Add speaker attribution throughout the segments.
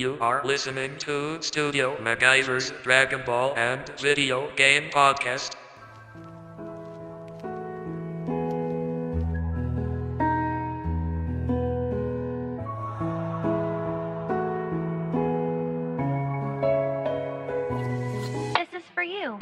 Speaker 1: You are listening to Studio MacGyver's Dragon Ball and Video Game Podcast.
Speaker 2: This is for you.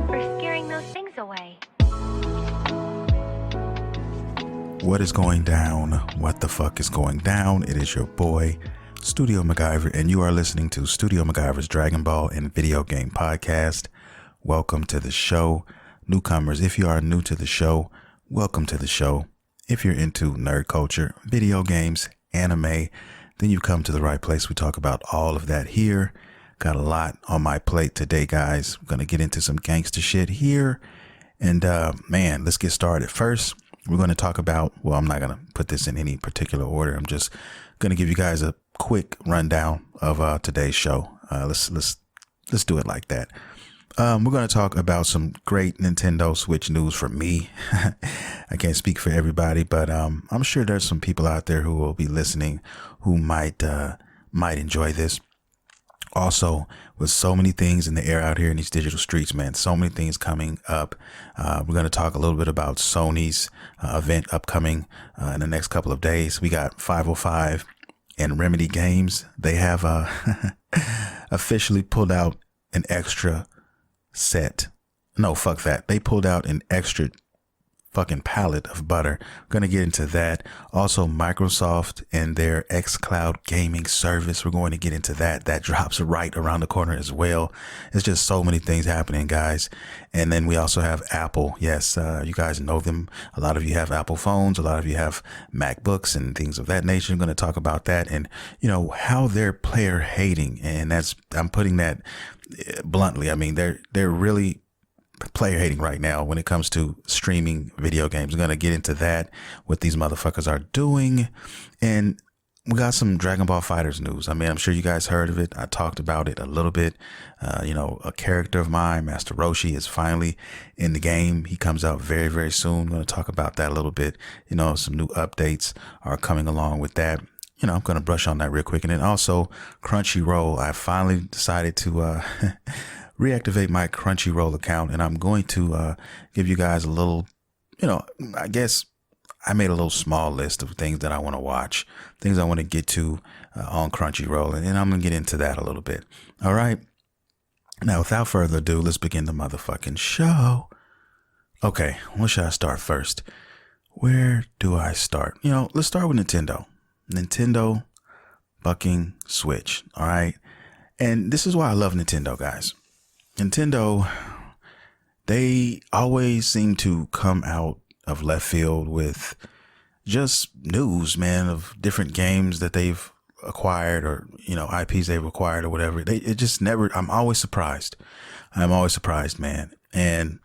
Speaker 2: For scaring those things away.
Speaker 3: What is going down? What the fuck is going down? It is your boy, Studio McGyver, and you are listening to Studio McGyver's Dragon Ball and Video Game Podcast. Welcome to the show. Newcomers, if you are new to the show, welcome to the show. If you're into nerd culture, video games, anime, then you've come to the right place. We talk about all of that here. Got a lot on my plate today, guys. We're going to get into some gangster shit here. And man, let's get started. First, we're going to talk about, well, I'm not going to put this in any particular order. I'm just going to give you guys a quick rundown of today's show. Let's do it like that. We're going to talk about some great Nintendo Switch news from me. I can't speak for everybody, but I'm sure there's some people out there who will be listening who might enjoy this. Also, with so many things in the air out here in these digital streets, man, so many things coming up. We're going to talk a little bit about Sony's event upcoming in the next couple of days. We got 505 and Remedy Games. They have officially pulled out an extra set. No, fuck that. They pulled out an extra fucking pallet of butter. We're going to get into that. Also, Microsoft and their Xcloud gaming service. We're going to get into that. That drops right around the corner as well. It's just so many things happening, guys. And then we also have Apple. Yes, you guys know them. A lot of you have Apple phones. A lot of you have MacBooks and things of that nature. I'm going to talk about that and, you know, how they're player hating. And I'm putting that bluntly. I mean, they're really player hating right now when it comes to streaming video games. We're going to get into that, what these motherfuckers are doing. And we got some Dragon Ball FighterZ news. I mean, I'm sure you guys heard of it. I talked about it a little bit. A character of mine, Master Roshi, is finally in the game. He comes out very, very soon. I'm going to talk about that a little bit. You know, some new updates are coming along with that. You know, I'm going to brush on that real quick. And then also CrunchyRoll. I finally decided to reactivate my CrunchyRoll account, and I'm going to give you guys a little, I guess I made a little small list of things that I want to watch, things I want to get to on CrunchyRoll, and I'm going to get into that a little bit. All right. Now, without further ado, let's begin the motherfucking show. Okay, where should I start first? Where do I start? Let's start with Nintendo. Nintendo fucking Switch. All right. And this is why I love Nintendo, guys. Nintendo, they always seem to come out of left field with just news, man, of different games that they've acquired or, IPs they've acquired or whatever. It just never, I'm always surprised. I'm always surprised, man. And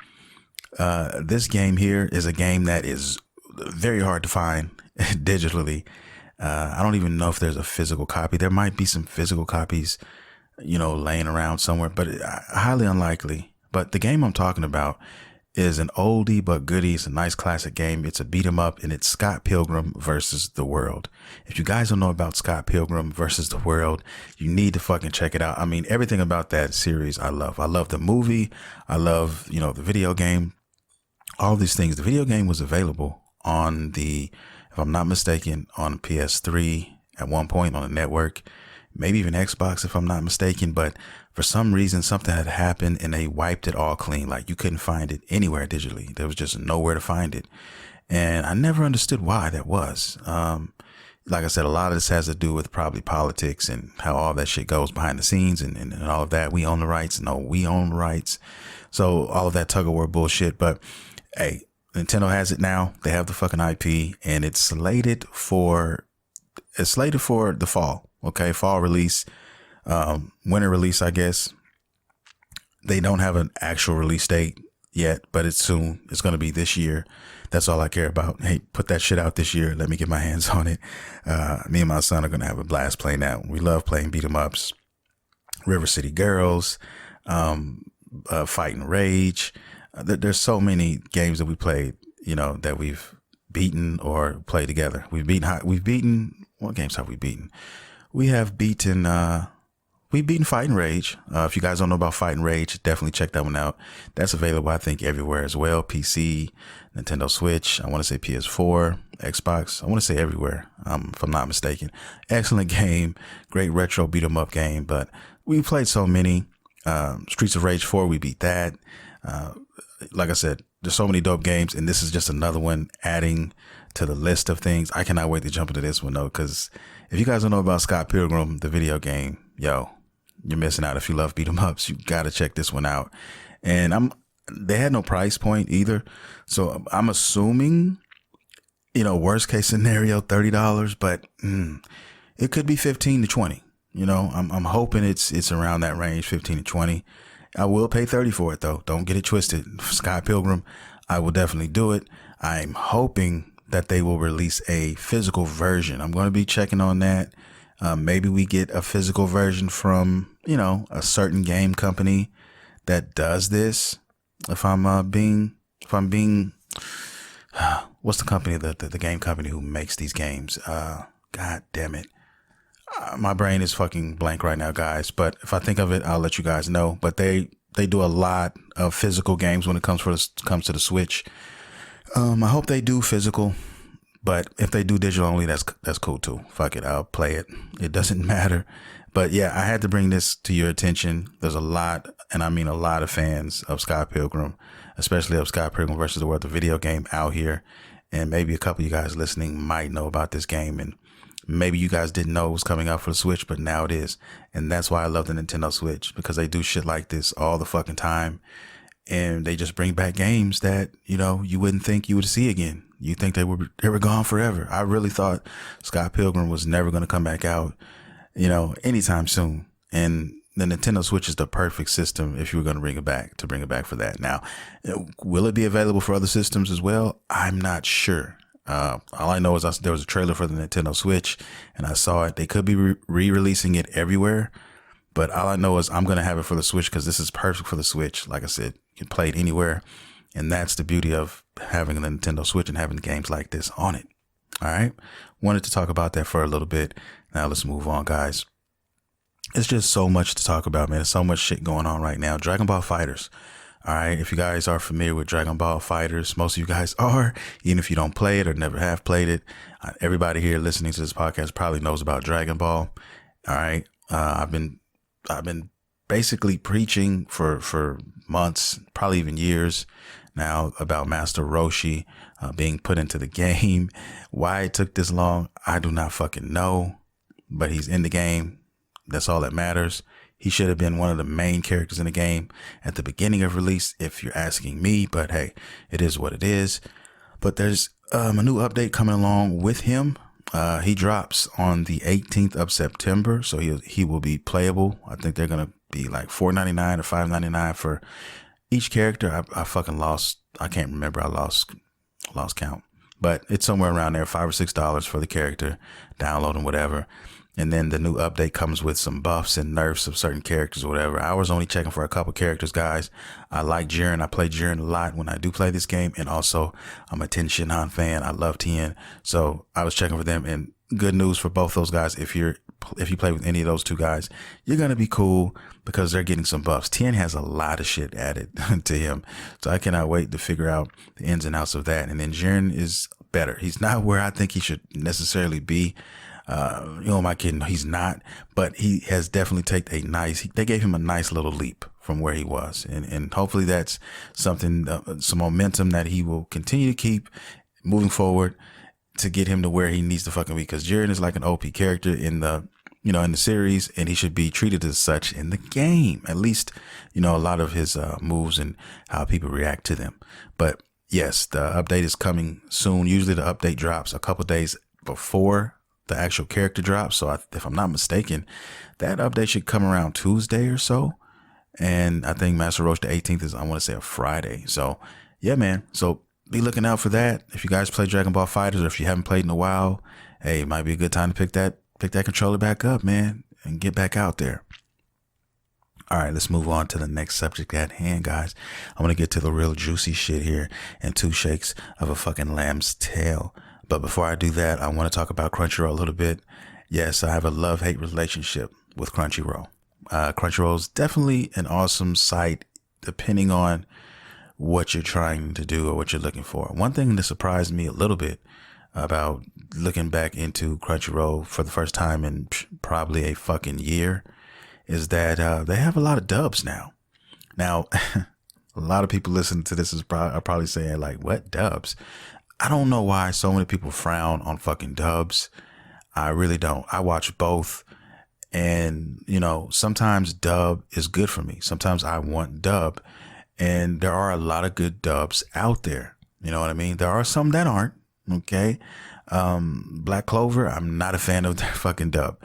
Speaker 3: this game here is a game that is very hard to find digitally. I don't even know if there's a physical copy. There might be some physical copies laying around somewhere, but highly unlikely. But the game I'm talking about is an oldie but goodie. It's a nice classic game. It's a beat 'em up, and it's Scott Pilgrim versus the World. If you guys don't know about Scott Pilgrim versus the World, you need to fucking check it out. I mean, everything about that series I love. I love the movie. I love, the video game. All these things. The video game was available on if I'm not mistaken, on PS3 at one point on the network. Maybe even Xbox if I'm not mistaken, but for some reason something had happened and they wiped it all clean. Like you couldn't find it anywhere digitally. There was just nowhere to find it. And I never understood why that was. Like I said, a lot of this has to do with probably politics and how all that shit goes behind the scenes and all of that. We own the rights. No, we own the rights. So all of that tug of war bullshit. But hey, Nintendo has it now. They have the fucking IP and it's slated for the fall. Okay, fall release, winter release, I guess. They don't have an actual release date yet, but it's soon. It's going to be this year. That's all I care about. Hey, put that shit out this year. Let me get my hands on it. Me and my son are going to have a blast playing that. We love playing beat 'em ups. River City Girls, Fight and Rage. There's so many games that we played, you know, that we've beaten or played together. We've beaten, what games have we beaten? We've beaten Fight and Rage. If you guys don't know about Fight and Rage, definitely check that one out. That's available, I think, everywhere as well. PC, Nintendo Switch, I want to say PS4, Xbox. I want to say everywhere, if I'm not mistaken. Excellent game. Great retro beat 'em up game. But we played so many. Streets of Rage 4, we beat that. Like I said, there's so many dope games, and this is just another one adding to the list of things. I cannot wait to jump into this one, though, because if you guys don't know about Scott Pilgrim, the video game, yo, you're missing out. If you love beat 'em ups, you got to check this one out. And they had no price point either. So I'm assuming, you know, worst case scenario, $30, but it could be 15 to 20. You know, I'm hoping it's around that range, 15 to 20. I will pay 30 for it, though. Don't get it twisted. Scott Pilgrim, I will definitely do it. I'm hoping that they will release a physical version. I'm going to be checking on that. Maybe we get a physical version from, you know, a certain game company that does this. If I'm being, what's the company, the game company who makes these games? God damn it. My brain is fucking blank right now, guys. But if I think of it, I'll let you guys know. But they do a lot of physical games when it comes to the Switch. I hope they do physical. But if they do digital only, that's cool too. Fuck it, I'll play it. It doesn't matter. But yeah, I had to bring this to your attention. There's a lot, and I mean a lot of fans of Scott Pilgrim, especially of Scott Pilgrim versus the World, the video game out here. And maybe a couple of you guys listening might know about this game, and maybe you guys didn't know it was coming out for the Switch, but now it is. And that's why I love the Nintendo Switch, because they do shit like this all the fucking time. And they just bring back games that, you know, you wouldn't think you would see again. You think they were gone forever. I really thought Scott Pilgrim was never going to come back out, you know, anytime soon. And the Nintendo Switch is the perfect system if you were going to bring it back for that. Now, will it be available for other systems as well? I'm not sure. All I know is there was a trailer for the Nintendo Switch, and I saw it. They could be re-releasing it everywhere, but all I know is I'm going to have it for the Switch because this is perfect for the Switch. Like I said, you can play it anywhere, and that's the beauty of having a Nintendo Switch and having games like this on it. All right. Wanted to talk about that for a little bit. Now let's move on, guys. It's just so much to talk about, man. There's so much shit going on right now. Dragon Ball FighterZ. All right. If you guys are familiar with Dragon Ball FighterZ, most of you guys are, even if you don't play it or never have played it. Everybody here listening to this podcast probably knows about Dragon Ball. All right. I've been basically preaching for months, probably even years now, about Master Roshi being put into the game. Why it took this long, I do not fucking know, but he's in the game. That's all that matters. He should have been one of the main characters in the game at the beginning of release, if you're asking me, but hey, it is what it is. But there's a new update coming along with him. He drops on the 18th of September, so he will be playable. I think they're going to be like $4.99 or $5.99 for each character. I fucking lost. I can't remember. I lost count, but it's somewhere around there, $5 or $6 for the character, download and whatever. And then the new update comes with some buffs and nerfs of certain characters or whatever. I was only checking for a couple characters, guys. I like Jiren. I play Jiren a lot when I do play this game. And also, I'm a Ten Shinhan fan. I love Tien. So I was checking for them. And good news for both those guys. If you play with any of those two guys, you're going to be cool because they're getting some buffs. Tien has a lot of shit added to him. So I cannot wait to figure out the ins and outs of that. And then Jiren is better. He's not where I think he should necessarily be. You know, am I kidding? He's not, but he has definitely they gave him a nice little leap from where he was. And hopefully that's something, some momentum that he will continue to keep moving forward to get him to where he needs to fucking be. Cause Jiren is like an OP character in the series, and he should be treated as such in the game. At least, a lot of his, moves and how people react to them. But yes, the update is coming soon. Usually the update drops a couple days before the actual character drops. So if I'm not mistaken, that update should come around Tuesday or so. And I think Master Roshi the 18th is, I want to say, a Friday. So yeah, man. So be looking out for that. If you guys play Dragon Ball Fighters, or if you haven't played in a while, hey, it might be a good time to pick that controller back up, man, and get back out there. All right, let's move on to the next subject at hand, guys. I'm going to get to the real juicy shit here and 2 shakes of a fucking lamb's tail. But before I do that, I want to talk about CrunchyRoll a little bit. Yes, I have a love-hate relationship with CrunchyRoll. CrunchyRoll is definitely an awesome site, depending on what you're trying to do or what you're looking for. One thing that surprised me a little bit about looking back into CrunchyRoll for the first time in probably a fucking year is that they have a lot of dubs now. Now, a lot of people listening to this are probably saying, like, what dubs? I don't know why so many people frown on fucking dubs. I really don't. I watch both. And, you know, sometimes dub is good for me. Sometimes I want dub. And there are a lot of good dubs out there. You know what I mean? There are some that aren't. Okay. Black Clover, I'm not a fan of their fucking dub.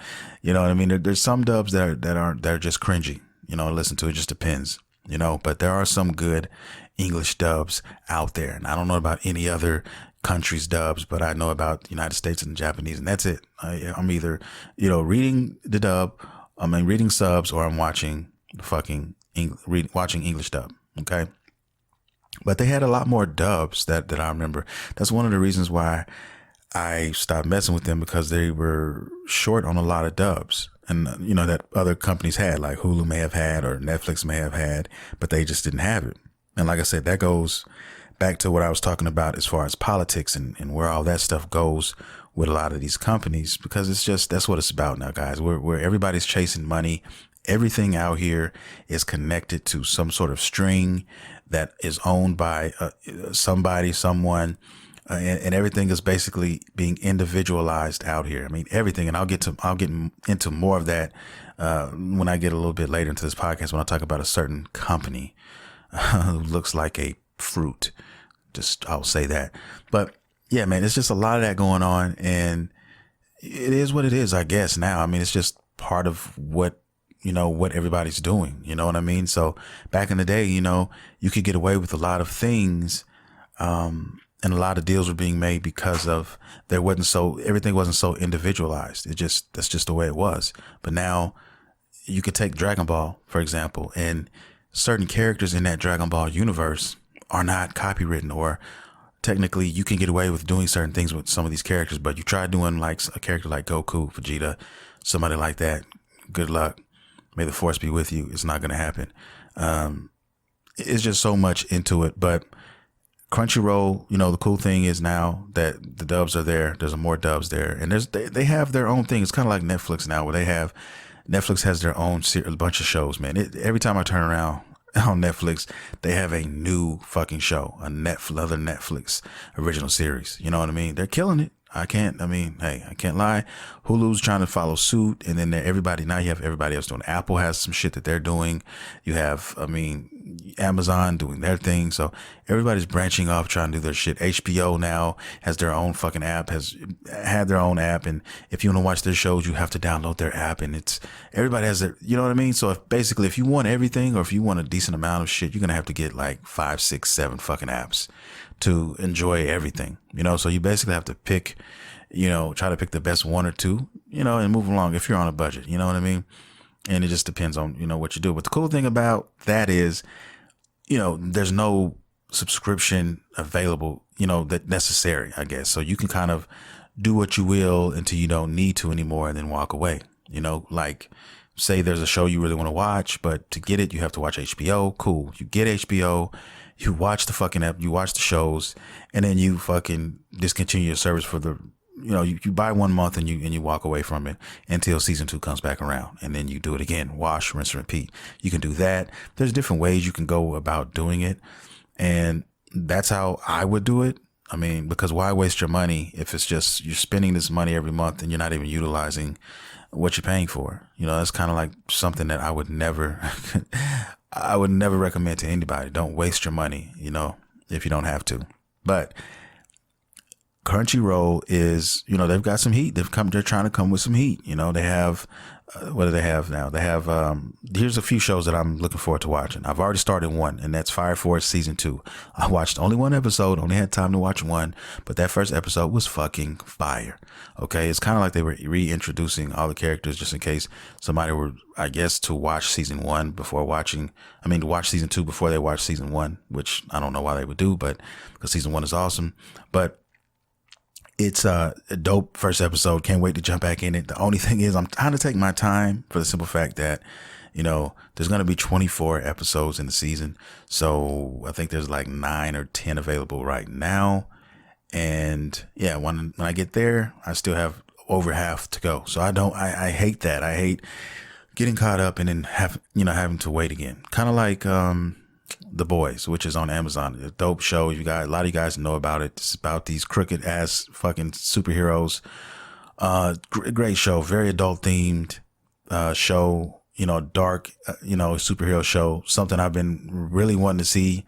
Speaker 3: You know what I mean? There's some dubs that are just cringy. You know, listen to it, just depends. You know, but there are some good English dubs out there. And I don't know about any other countries' dubs, but I know about the United States and Japanese, and that's it. I'm either, you know, reading the dub, reading subs, or I'm watching the fucking watching English dub. Okay. But they had a lot more dubs that I remember. That's one of the reasons why I stopped messing with them, because they were short on a lot of dubs. And, you know, that other companies had, like Hulu may have had, or Netflix may have had, but they just didn't have it. And like I said, that goes back to what I was talking about as far as politics and where all that stuff goes with a lot of these companies, because it's just, that's what it's about now, guys. Where everybody's chasing money. Everything out here is connected to some sort of string that is owned by somebody, someone, and everything is basically being individualized out here. I mean, everything. And I'll get into more of that when I get a little bit later into this podcast, when I talk about a certain company who looks like a fruit. Just, I'll say that. But yeah, man, it's just a lot of that going on, and it is what it is, I guess, now. I mean, it's just part of what everybody's doing. You know what I mean? So back in the day, you know, you could get away with a lot of things, and a lot of deals were being made because of everything wasn't so individualized. That's just the way it was. But now you could take Dragon Ball, for example, and certain characters in that Dragon Ball universe are not copywritten, or technically you can get away with doing certain things with some of these characters, but you try doing like a character like Goku, Vegeta, somebody like that, good luck. May the force be with you. It's not going to happen. It's just so much into it. But CrunchyRoll, you know, the cool thing is now that the dubs are there. There's more dubs there, and they have their own thing. It's kind of like Netflix now, where Netflix has their own a bunch of shows, man. Every time I turn around on Netflix, they have a new fucking show, another Netflix original series. You know what I mean? They're killing it. I can't lie. Hulu's trying to follow suit, and then now you have everybody else doing. Apple has some shit that they're doing. You have, Amazon doing their thing. So everybody's branching off, trying to do their shit. HBO now has their own fucking app, has had their own app. And if you want to watch their shows, you have to download their app, and everybody has their, you know what I mean? So if you want everything, or if you want a decent amount of shit, you're going to have to get like 5, 6, 7 fucking apps to enjoy everything, you know? So you basically have to pick, you know, try to pick the best 1 or 2, you know, and move along if you're on a budget, you know what I mean? And it just depends on, you know, what you do. But the cool thing about that is, you know, there's no subscription available, you know, that necessary, I guess. So you can kind of do what you will until you don't need to anymore, and then walk away. You know, like say there's a show you really want to watch, but to get it, you have to watch HBO. Cool. You get HBO, you watch the fucking app, you watch the shows, and then you fucking discontinue your service for the, you know, you buy 1 month and you walk away from it until season 2 comes back around, and then you do it again, wash, rinse, and repeat. You can do that. There's different ways you can go about doing it, and that's how I would do it. I mean, because why waste your money if it's just you're spending this money every month and you're not even utilizing what you're paying for? You know, that's kind of like something that I would never recommend to anybody. Don't waste your money, you know, if you don't have to. But CrunchyRoll is, you know, they've got some heat. They're trying to come with some heat. You know, they have what do they have now? They have here's a few shows that I'm looking forward to watching. I've already started one, and that's Fire Force season 2. I watched only one episode, only had time to watch one, but that first episode was fucking fire. Okay, it's kind of like they were reintroducing all the characters just in case somebody were, I guess, to watch season 1 before watching. I mean, to watch season 2 before they watch season 1, which I don't know why they would do, but because season 1 is awesome. But it's a dope first episode. Can't wait to jump back in it. The only thing is I'm trying to take my time for the simple fact that, you know, there's going to be 24 episodes in the season. So I think there's like 9 or 10 available right now. And yeah, when I get there, I still have over half to go. So I hate that. I hate getting caught up and then having to wait again. Kind of like, The Boys, which is on Amazon. A dope show. You guys, a lot of you guys know about it. It's about these crooked ass fucking superheroes. Great show. Very adult themed, show, dark, superhero show. Something I've been really wanting to see.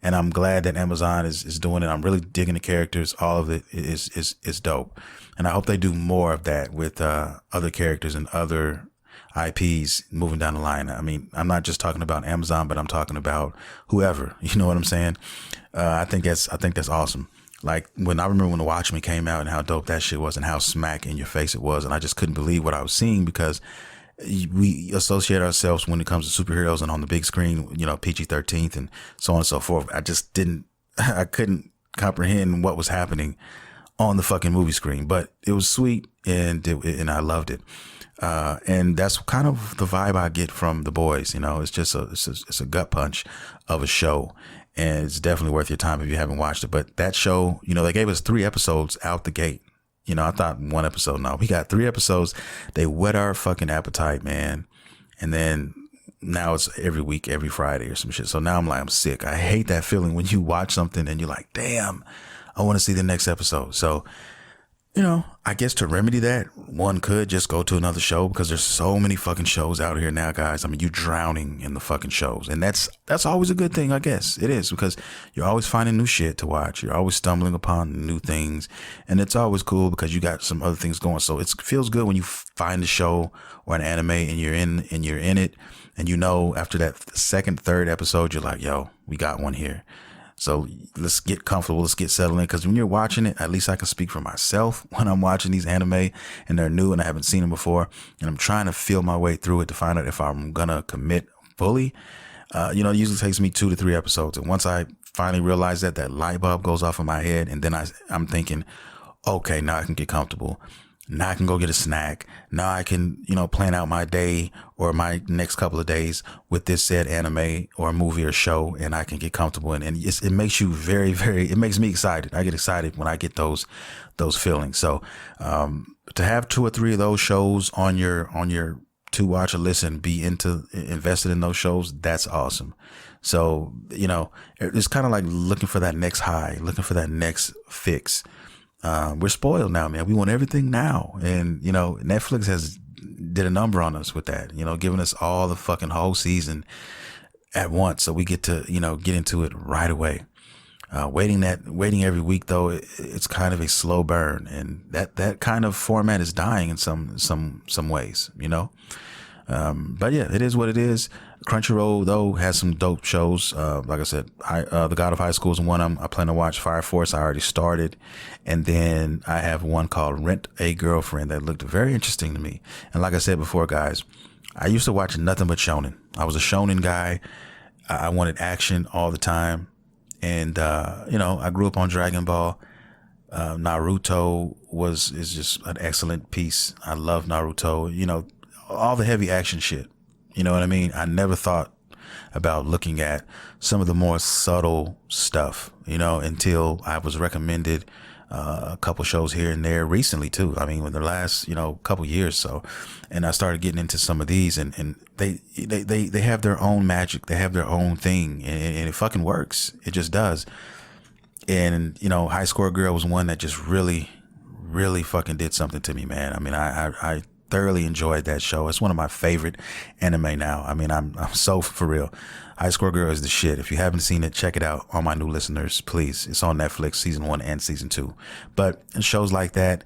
Speaker 3: And I'm glad that Amazon is doing it. I'm really digging the characters. All of it is dope. And I hope they do more of that with, other characters and other IPs moving down the line. I mean, I'm not just talking about Amazon, but I'm talking about whoever, you know what I'm saying? I think that's awesome. Like I remember when The Watchmen came out and how dope that shit was and how smack in your face it was. And I just couldn't believe what I was seeing because we associate ourselves when it comes to superheroes and on the big screen, PG-13 and so on and so forth. I couldn't comprehend what was happening on the fucking movie screen, but it was sweet and I loved it. And that's kind of the vibe I get from The Boys. It's just it's a gut punch of a show, and it's definitely worth your time if you haven't watched it. But that show, they gave us 3 episodes out the gate. I thought 1 episode. No, we got 3 episodes. They whet our fucking appetite, man. And then now it's every week, every Friday or some shit. So now I'm sick. I hate that feeling when you watch something and you're like, damn, I want to see the next episode. So, I guess to remedy that, one could just go to another show because there's so many fucking shows out here now, guys. I mean, you're drowning in the fucking shows, and that's always a good thing, I guess. It is, because you're always finding new shit to watch. You're always stumbling upon new things, and it's always cool because you got some other things going. So it feels good when you find a show or an anime and you're in it, and after that second, third episode, you're like, yo, we got one here. So let's get comfortable. Let's get settled in. Because when you're watching it, at least I can speak for myself when I'm watching these anime and they're new and I haven't seen them before. And I'm trying to feel my way through it to find out if I'm going to commit fully. It usually takes me 2 to 3 episodes. And once I finally realize that light bulb goes off in my head, and then I'm thinking, okay, now I can get comfortable. Now I can go get a snack. Now I can, plan out my day or my next couple of days with this said anime or movie or show, and I can get comfortable. And it makes you very, very, it makes me excited. I get excited when I get those feelings. So, to have 2 or 3 of those shows on your to watch or listen, be invested in those shows, that's awesome. So, it's kind of like looking for that next high, looking for that next fix. We're spoiled now, man. We want everything now. And, Netflix did a number on us with that, giving us all the fucking whole season at once. So we get to, get into it right away. Waiting every week though, it's kind of a slow burn, and that kind of format is dying in some ways, but yeah, it is what it is. CrunchyRoll though has some dope shows. Like I said, The God of High School is one I plan to watch. Fire Force I already started, and then I have one called Rent a Girlfriend that looked very interesting to me. And like I said before, guys, I used to watch nothing but shonen. I was a shonen guy. I wanted action all the time, and I grew up on Dragon Ball. Naruto is just an excellent piece. I love Naruto. All the heavy action shit. You know what I mean? I never thought about looking at some of the more subtle stuff, until I was recommended a couple shows here and there recently too. I mean, in the last, couple years. So, and I started getting into some of these, and they have their own magic. They have their own thing, and it fucking works. It just does. And, High Score Girl was one that just really, really fucking did something to me, man. I mean, I thoroughly enjoyed that show. It's one of my favorite anime now. I mean, I'm so for real. High Score Girl is the shit. If you haven't seen it, check it out. All my new listeners, please. It's on Netflix, season 1 and season 2. But shows like that,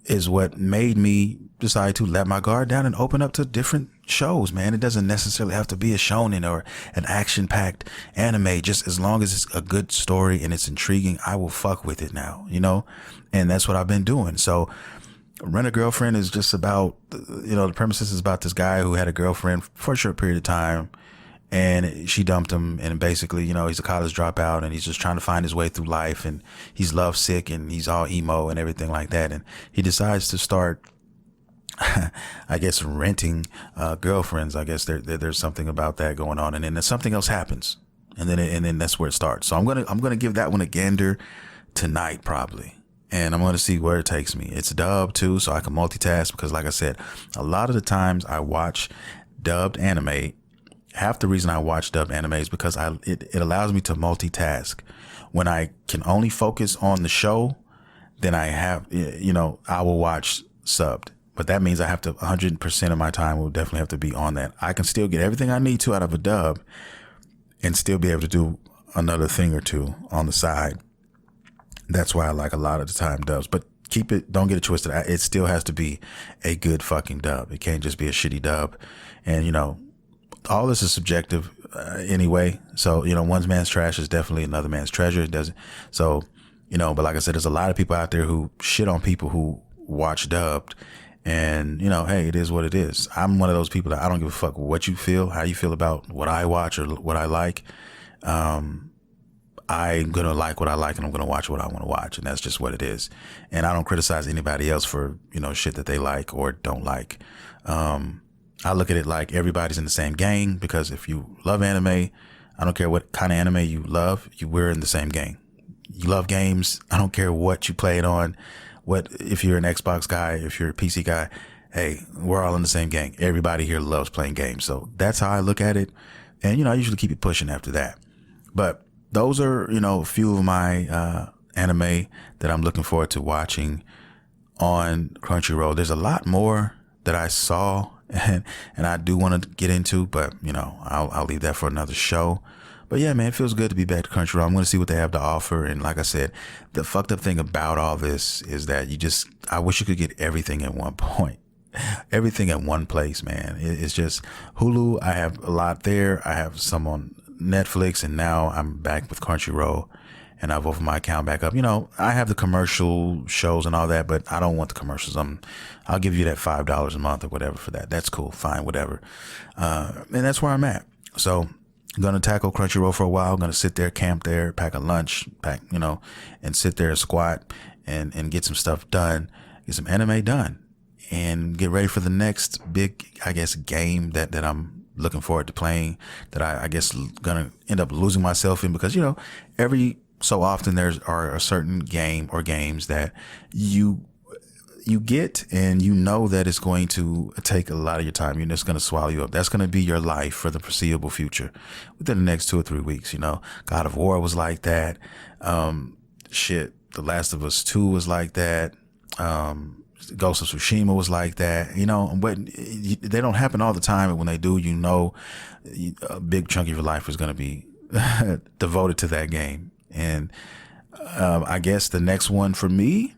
Speaker 3: is what made me decide to let my guard down and open up to different shows, man. It doesn't necessarily have to be a shonen or an action-packed anime. Just as long as it's a good story and it's intriguing, I will fuck with it now, you know? And that's what I've been doing. So Rent a Girlfriend is just about, you know, the premises is about this guy who had a girlfriend for a short period of time, and she dumped him, and basically, you know, he's a college dropout and he's just trying to find his way through life, and he's lovesick and he's all emo and everything like that. And he decides to start, I guess, renting girlfriends. I guess there's something about that going on, and then something else happens, and then that's where it starts. So I'm gonna give that one a gander tonight probably, and I'm gonna see where it takes me. It's dubbed too, so I can multitask, because like I said, a lot of the times I watch dubbed anime. Half the reason I watch dubbed anime is because it allows me to multitask. When I can only focus on the show, then I will watch subbed. But that means I have to 100% of my time will definitely have to be on that. I can still get everything I need to out of a dub and still be able to do another thing or two on the side. That's why I like a lot of the time dubs. But don't get it twisted. It still has to be a good fucking dub. It can't just be a shitty dub. And, you know, all this is subjective anyway. So, you know, one man's trash is definitely another man's treasure. It doesn't. So, you know, but like I said, there's a lot of people out there who shit on people who watch dubbed. And, you know, hey, it is what it is. I'm one of those people that I don't give a fuck what you feel, how you feel about what I watch or what I like. I'm going to like what I like, and I'm going to watch what I want to watch. And that's just what it is. And I don't criticize anybody else for, you know, shit that they like or don't like. I look at it like everybody's in the same gang, because if you love anime, I don't care what kind of anime you love, we're in the same gang. You love games, I don't care what you play it on, if you're an Xbox guy, if you're a PC guy, hey, we're all in the same gang. Everybody here loves playing games. So that's how I look at it. And, you know, I usually keep it pushing after that. But those are, you know, a few of my anime that I'm looking forward to watching on CrunchyRoll. There's a lot more that I saw and I do want to get into, but, you know, I'll leave that for another show. But yeah, man, it feels good to be back to CrunchyRoll. I'm going to see what they have to offer. And like I said, the fucked up thing about all this is that I wish you could get everything at one point. Everything at one place, man. It's just Hulu. I have a lot there. I have some on Netflix, and now I'm back with CrunchyRoll, and I've opened my account back up. You know, I have the commercial shows and all that, but I don't want the commercials. I'll give you that $5 a month or whatever for that. That's cool. Fine. Whatever. And that's where I'm at. So I'm going to tackle CrunchyRoll for a while. I'm going to sit there, camp there, pack a lunch, you know, and sit there and squat and get some stuff done, get some anime done, and get ready for the next big, I guess, game that I'm looking forward to playing, that I guess going to end up losing myself in, because, you know, every so often there are a certain game or games that you get, and you know that it's going to take a lot of your time. You're just going to swallow you up. That's going to be your life for the foreseeable future within the next 2 or 3 weeks. You know, God of War was like that. The Last of Us 2 was like that. Ghost of Tsushima was like that, you know, but they don't happen all the time. And when they do, you know, a big chunk of your life is going to be devoted to that game. And I guess the next one for me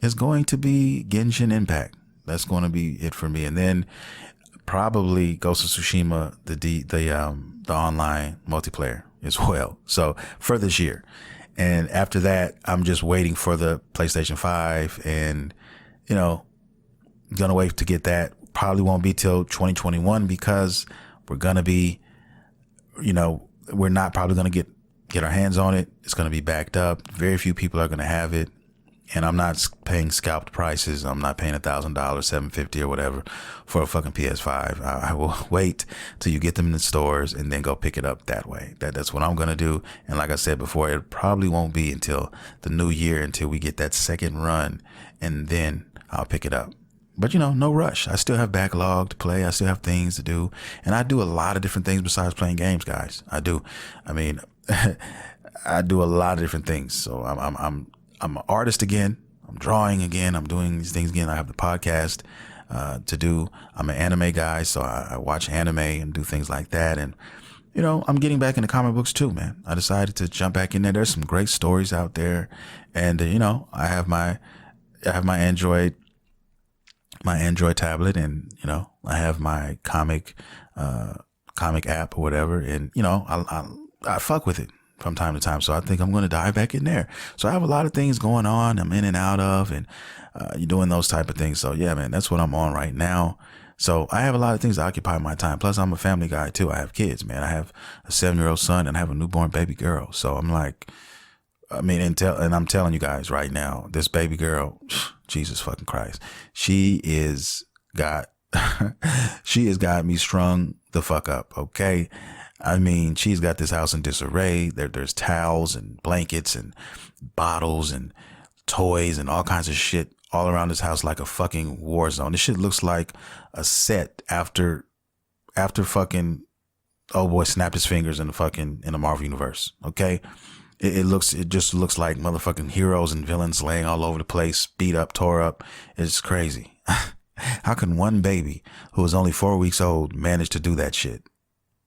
Speaker 3: is going to be Genshin Impact. That's going to be it for me. And then probably Ghost of Tsushima, the online multiplayer as well. So for this year. And after that, I'm just waiting for the PlayStation 5, and, you know, gonna wait to get that. Probably won't be till 2021, because we're gonna be, you know, we're not probably gonna get our hands on it. It's gonna be backed up. Very few people are gonna have it, and I'm not paying scalped prices. I'm not paying $1,000, $750 or whatever for a fucking PS5. I will wait till you get them in the stores and then go pick it up that way. That's what I'm gonna do. And like I said before, it probably won't be until the new year, until we get that second run, and then I'll pick it up. But, you know, no rush. I still have backlog to play. I still have things to do. And I do a lot of different things besides playing games, guys. I do. I mean, I do a lot of different things. So I'm an artist again. I'm drawing again. I'm doing these things again. I have the podcast to do. I'm an anime guy, so I watch anime and do things like that. And, you know, I'm getting back into comic books too, man. I decided to jump back in there. There's some great stories out there. And, you know, I have my Android my Android tablet, and I have my comic app or whatever, and I fuck with it from time to time. So I think I'm going to dive back in there. So I have a lot of things going on. I'm in and out of, and you're doing those type of things. So yeah, man, that's what I'm on right now. So I have a lot of things that occupy my time. Plus, I'm a family guy too. I have kids, man. I have a 7-year-old son and I have a newborn baby girl. So I'm like, and I'm telling you guys right now, this baby girl, Jesus fucking Christ, she has got me strung the fuck up. Okay. I mean, she's got this house in disarray. There's towels and blankets and bottles and toys and all kinds of shit all around this house, like a fucking war zone. This shit looks like a set after fucking oh boy snapped his fingers in the Marvel universe. Okay. It just looks like motherfucking heroes and villains laying all over the place, beat up, tore up. It's crazy. How can one baby who is only 4 weeks old manage to do that shit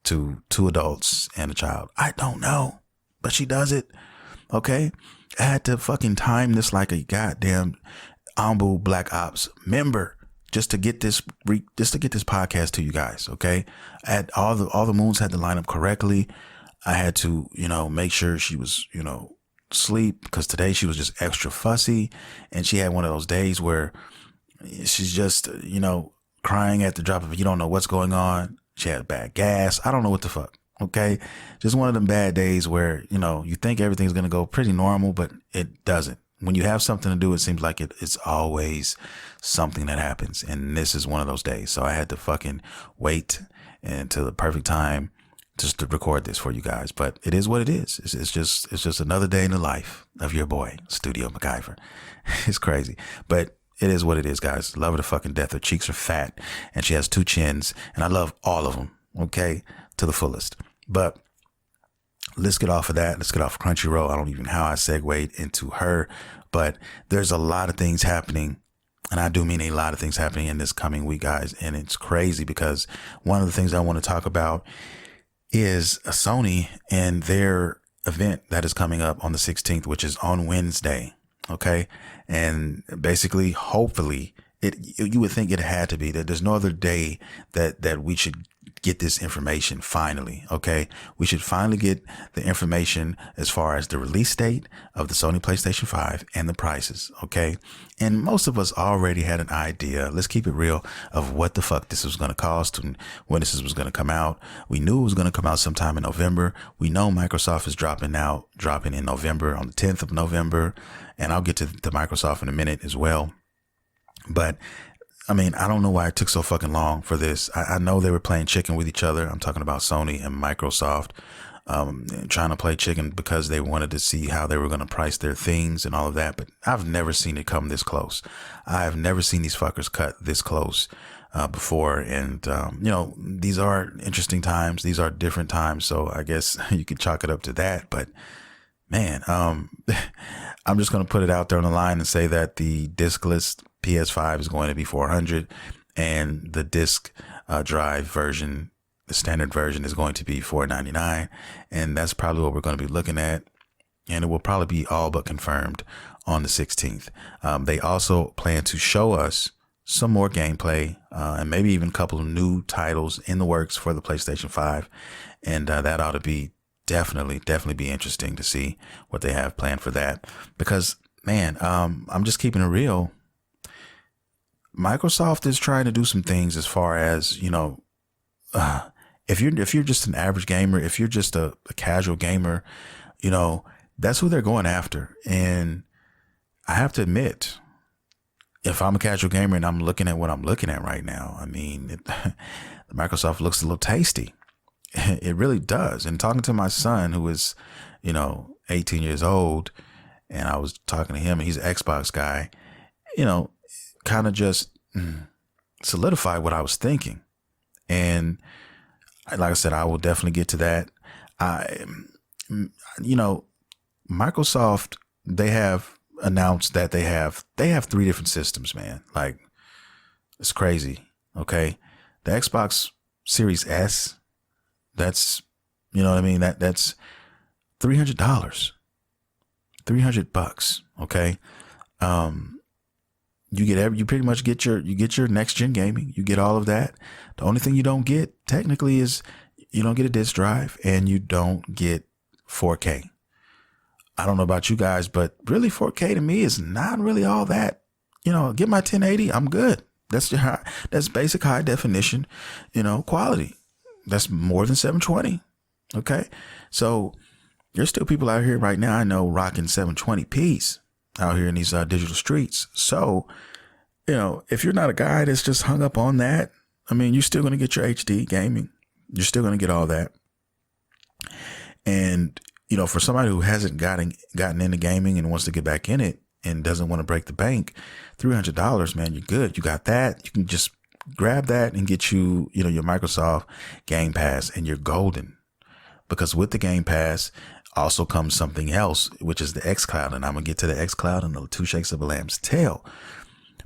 Speaker 3: to 2 adults and a child? I don't know, but she does it. Okay. I had to fucking time this like a goddamn Ambu Black Ops member just to get this podcast to you guys. Okay. I had all the moons had to line up correctly. I had to, make sure she was, sleep, because today she was just extra fussy, and she had one of those days where she's just, crying at the drop of it. You don't know what's going on. She had bad gas. I don't know what the fuck. Okay. Just one of them bad days where, you think everything's going to go pretty normal, but it doesn't. When you have something to do, it seems like it's always something that happens. And this is one of those days. So I had to fucking wait until the perfect time just to record this for you guys. But it is what it is. It's just another day in the life of your boy, StudioMguyvR. It's crazy, but it is what it is, guys. Love her to fucking death. Her cheeks are fat and she has 2 chins, and I love all of them. Okay. To the fullest. But let's get off of that. Let's get off of CrunchyRoll. I don't even know how I segued into her, but there's a lot of things happening. And I do mean a lot of things happening in this coming week, guys. And it's crazy because one of the things I want to talk about is Sony and their event that is coming up on the 16th, which is on Wednesday. Okay. And basically, hopefully you would think it had to be that there's no other day that we should get this information finally. Okay. We should finally get the information as far as the release date of the Sony PlayStation 5 and the prices. Okay. And most of us already had an idea. Let's keep it real of what the fuck this was going to cost and when this was going to come out. We knew it was going to come out sometime in November. We know Microsoft is dropping in November, on the 10th of November. And I'll get to Microsoft in a minute as well. But I mean, I don't know why it took so fucking long for this. I know they were playing chicken with each other. I'm talking about Sony and Microsoft, trying to play chicken because they wanted to see how they were going to price their things and all of that. But I've never seen it come this close. I've never seen these fuckers cut this close before. And, these are interesting times. These are different times. So I guess you could chalk it up to that. But man, I'm just going to put it out there on the line and say that the diskless PS5 is going to be $400, and the disc drive version, the standard version, is going to be $499, and that's probably what we're going to be looking at, and it will probably be all but confirmed on the 16th. They also plan to show us some more gameplay and maybe even a couple of new titles in the works for the PlayStation 5, and that ought to be definitely be interesting to see what they have planned for that. Because man, I'm just keeping it real. Microsoft is trying to do some things as far as, if you're just an average gamer, if you're just a casual gamer, that's who they're going after. And I have to admit, if I'm a casual gamer and I'm looking at what I'm looking at right now, I mean, Microsoft looks a little tasty. It really does. And talking to my son, who is, 18 years old, and I was talking to him, and he's an Xbox guy, kind of just solidified what I was thinking. And like I said, I will definitely get to that. Microsoft, they have announced that they have 3 different systems, man. Like, it's crazy. Okay. The Xbox Series S, that's, that's $300, $300. Okay. you pretty much get your next gen gaming. You get all of that. The only thing you don't get technically is you don't get a disc drive and you don't get 4K. I don't know about you guys, but really 4K to me is not really all that. Get my 1080, I'm good. That's basic high definition, quality. That's more than 720. Okay. So there's still people out here right now I know rocking 720p's out here in these digital streets. So, if you're not a guy that's just hung up on that, I mean, you're still going to get your HD gaming. You're still going to get all that. And, for somebody who hasn't gotten into gaming and wants to get back in it and doesn't want to break the bank, $300, man, you're good. You got that. You can just grab that and get you, your Microsoft Game Pass, and you're golden. Because with the Game Pass also comes something else, which is the Xcloud. And I'm going to get to the Xcloud in the two shakes of a lamb's tail.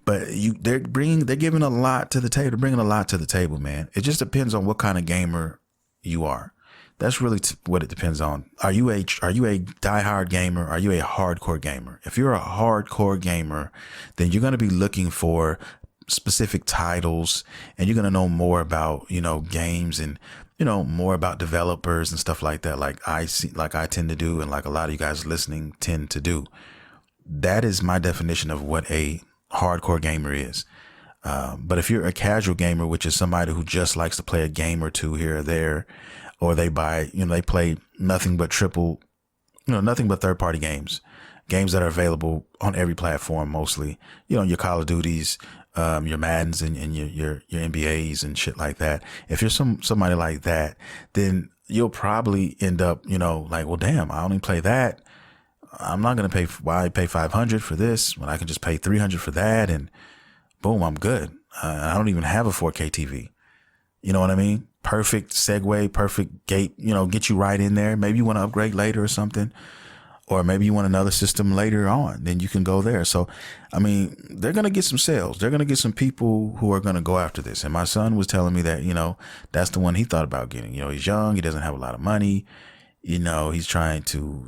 Speaker 3: But they're giving a lot to the table. They're bringing a lot to the table, man. It just depends on what kind of gamer you are. That's really what it depends on. Are you a diehard gamer? Are you a hardcore gamer? If you're a hardcore gamer, then you're going to be looking for specific titles, and you're going to know more about, games and, more about developers and stuff like that. Like I tend to do. And like a lot of you guys listening tend to do. That is my definition of what a hardcore gamer is. But if you're a casual gamer, which is somebody who just likes to play a game or two here or there, or they play nothing but third party games that are available on every platform, mostly, your Call of Duties, your Maddens and your NBAs and shit like that. If you're somebody like that, then you'll probably end up, like, well, damn, I only play that. I'm not going to pay 500 for this when I can just pay 300 for that. And boom, I'm good. I don't even have a 4K TV. You know what I mean? Perfect segue, perfect gate, get you right in there. Maybe you want to upgrade later or something, or maybe you want another system later on, then you can go there. So, I mean, they're going to get some sales. They're going to get some people who are going to go after this. And my son was telling me that, that's the one he thought about getting. He's young. He doesn't have a lot of money. He's trying to,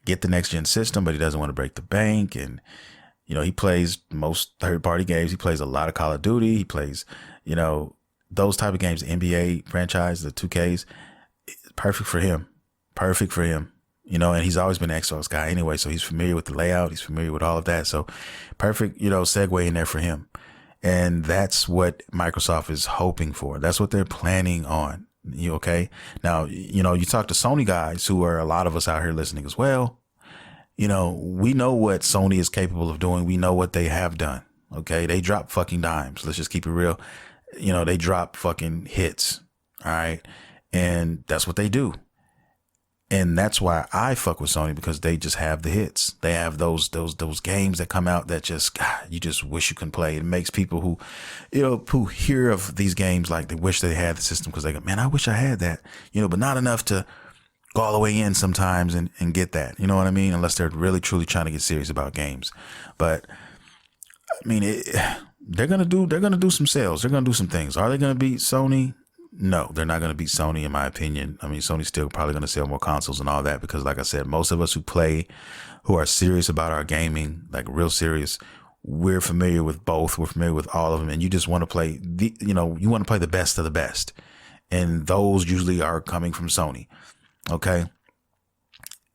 Speaker 3: get the next gen system, but he doesn't want to break the bank. And, he plays most third party games. He plays a lot of Call of Duty. He plays, those type of games, the NBA franchise, the 2Ks, perfect for him. And he's always been an Xbox guy anyway. So he's familiar with the layout. He's familiar with all of that. So perfect, segue in there for him. And that's what Microsoft is hoping for. That's what they're planning on. Okay. Now, you talk to Sony guys, who are a lot of us out here listening as well. We know what Sony is capable of doing. We know what they have done. Okay. They drop fucking dimes. Let's just keep it real. They drop fucking hits. All right. And that's what they do. And that's why I fuck with Sony, because they just have the hits. They have those games that come out that just, God, you just wish you can play. It makes people who hear of these games, like, they wish they had the system, because they go, man, I wish I had that, but not enough to go all the way in sometimes and get that. You know what I mean? Unless they're really truly trying to get serious about games. But I mean, they're going to do some sales. They're going to do some things. Are they going to beat Sony? No, they're not going to beat Sony, in my opinion. I mean, Sony's still probably going to sell more consoles and all that, because like I said, most of us who are serious about our gaming, like real serious, we're familiar with both. We're familiar with all of them. And you just want to play you want to play the best of the best. And those usually are coming from Sony. Okay.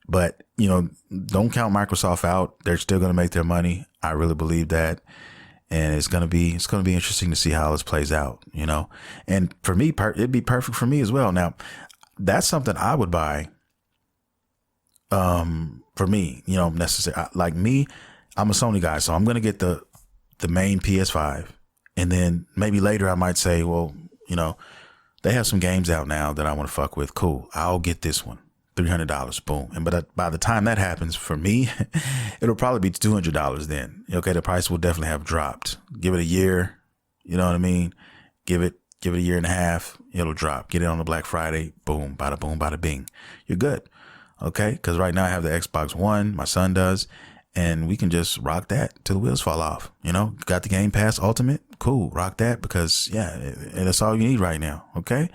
Speaker 3: But, don't count Microsoft out. They're still going to make their money. I really believe that. And it's going to be interesting to see how this plays out, and for me, it'd be perfect for me as well. Now, that's something I would buy. For me, necessary. Like me, I'm a Sony guy, so I'm going to get the main PS5, and then maybe later I might say, well, they have some games out now that I want to fuck with. Cool. I'll get this one. $300, boom. And but by the time that happens for me, it'll probably be $200 then. Okay, the price will definitely have dropped. Give it a year, you know what I mean? Give it a year and a half, it'll drop. Get it on the Black Friday, boom, bada bing. You're good. Okay, because right now I have the Xbox One, my son does, and we can just rock that till the wheels fall off. Got the Game Pass Ultimate, cool, rock that, because yeah, and that's all you need right now. Okay.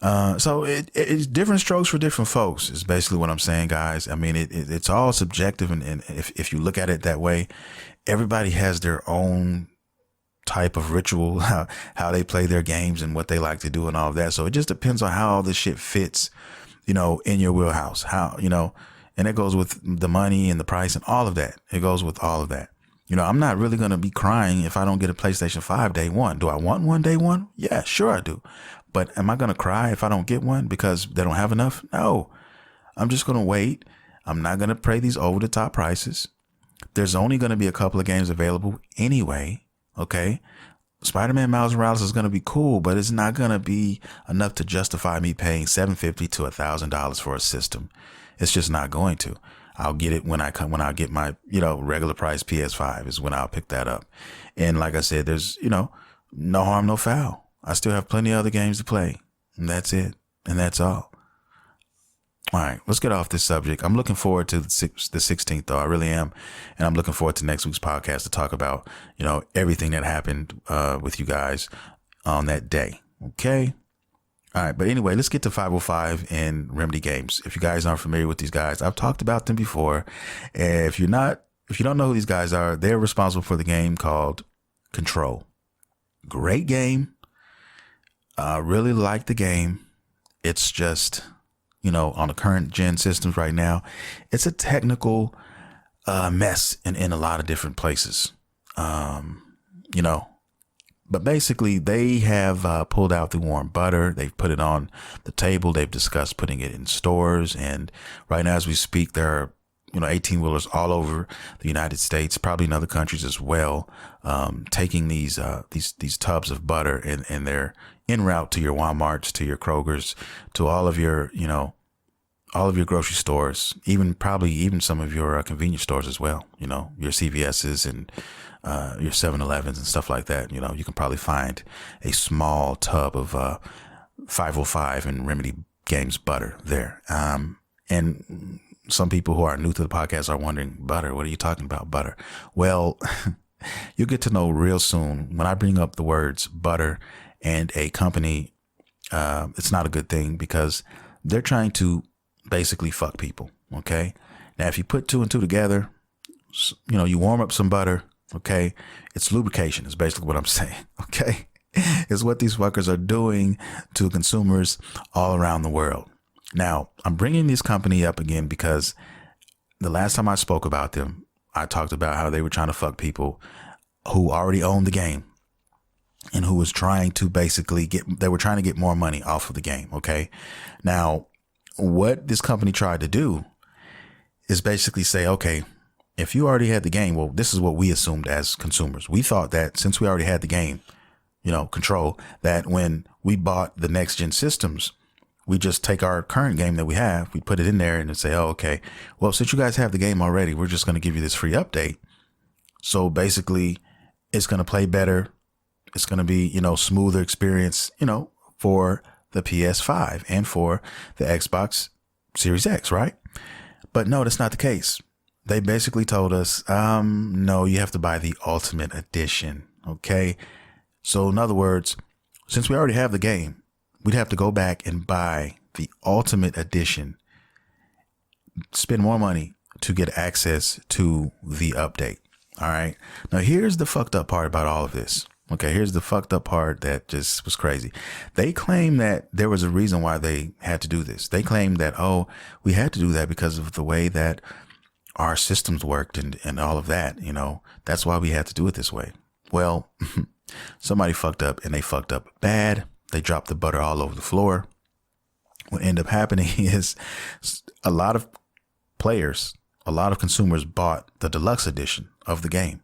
Speaker 3: So it's different strokes for different folks is basically what I'm saying, guys. I mean, it's all subjective. And if you look at it that way, everybody has their own type of ritual, how they play their games and what they like to do and all of that. So it just depends on how all this shit fits, in your wheelhouse, and it goes with the money and the price and all of that. It goes with all of that. I'm not really going to be crying if I don't get a PlayStation 5 day one. Do I want one day one? Yeah, sure I do. But am I going to cry if I don't get one because they don't have enough? No, I'm just going to wait. I'm not going to pay these over the top prices. There's only going to be a couple of games available anyway. Okay. Spider-Man Miles Morales is going to be cool, but it's not going to be enough to justify me paying $750 to $1,000 for a system. It's just not going to. I'll get it when I get my, regular price PS5 is when I'll pick that up. And like I said, there's, no harm, no foul. I still have plenty of other games to play. And that's it. And that's all. All right, let's get off this subject. I'm looking forward to the 16th, though. I really am. And I'm looking forward to next week's podcast to talk about, everything that happened with you guys on that day. Okay. All right. But anyway, let's get to 505 and Remedy Games. If you guys aren't familiar with these guys, I've talked about them before. If you don't know who these guys are, they're responsible for the game called Control. Great game. I really like the game. It's just, on the current gen systems right now, it's a technical mess in a lot of different places. But basically they have pulled out the warm butter. They've put it on the table. They've discussed putting it in stores. And right now, as we speak, there are 18-wheelers all over the United States, probably in other countries as well, taking these tubs of butter and they're en route to your Walmarts, to your Krogers, to all of your grocery stores, even some of your convenience stores as well. Your CVS's and your 7-Elevens and stuff like that. You can probably find a small tub of 505 and Remedy Games butter there. And some people who are new to the podcast are wondering, butter, what are you talking about, butter? Well, you'll get to know real soon. When I bring up the words butter and a company, it's not a good thing because they're trying to basically fuck people. Okay. Now, if you put two and two together, you warm up some butter. Okay. It's lubrication is basically what I'm saying. Okay. It's what these fuckers are doing to consumers all around the world. Now, I'm bringing this company up again because the last time I spoke about them, I talked about how they were trying to fuck people who already owned the game and who was trying to basically they were trying to get more money off of the game. Okay. Now, what this company tried to do is basically say, okay, if you already had the game, well, this is what we assumed as consumers. We thought that since we already had the game, Control, that when we bought the next gen systems, we just take our current game that we have, we put it in there and say, oh, okay, well, since you guys have the game already, we're just going to give you this free update. So basically it's going to play better. It's going to be, smoother experience, for the PS5 and for the Xbox Series X, right? But no, that's not the case. They basically told us, no, you have to buy the Ultimate Edition. Okay. So in other words, since we already have the game, we'd have to go back and buy the Ultimate Edition, spend more money to get access to the update. All right. Now, here's the fucked up part about all of this. Okay, here's the fucked up part that just was crazy. They claim that there was a reason why they had to do this. They claim that, we had to do that because of the way that our systems worked and all of that, that's why we had to do it this way. Well, somebody fucked up and they fucked up bad. They dropped the butter all over the floor. What ended up happening is a lot of players, a lot of consumers bought the deluxe edition of the game.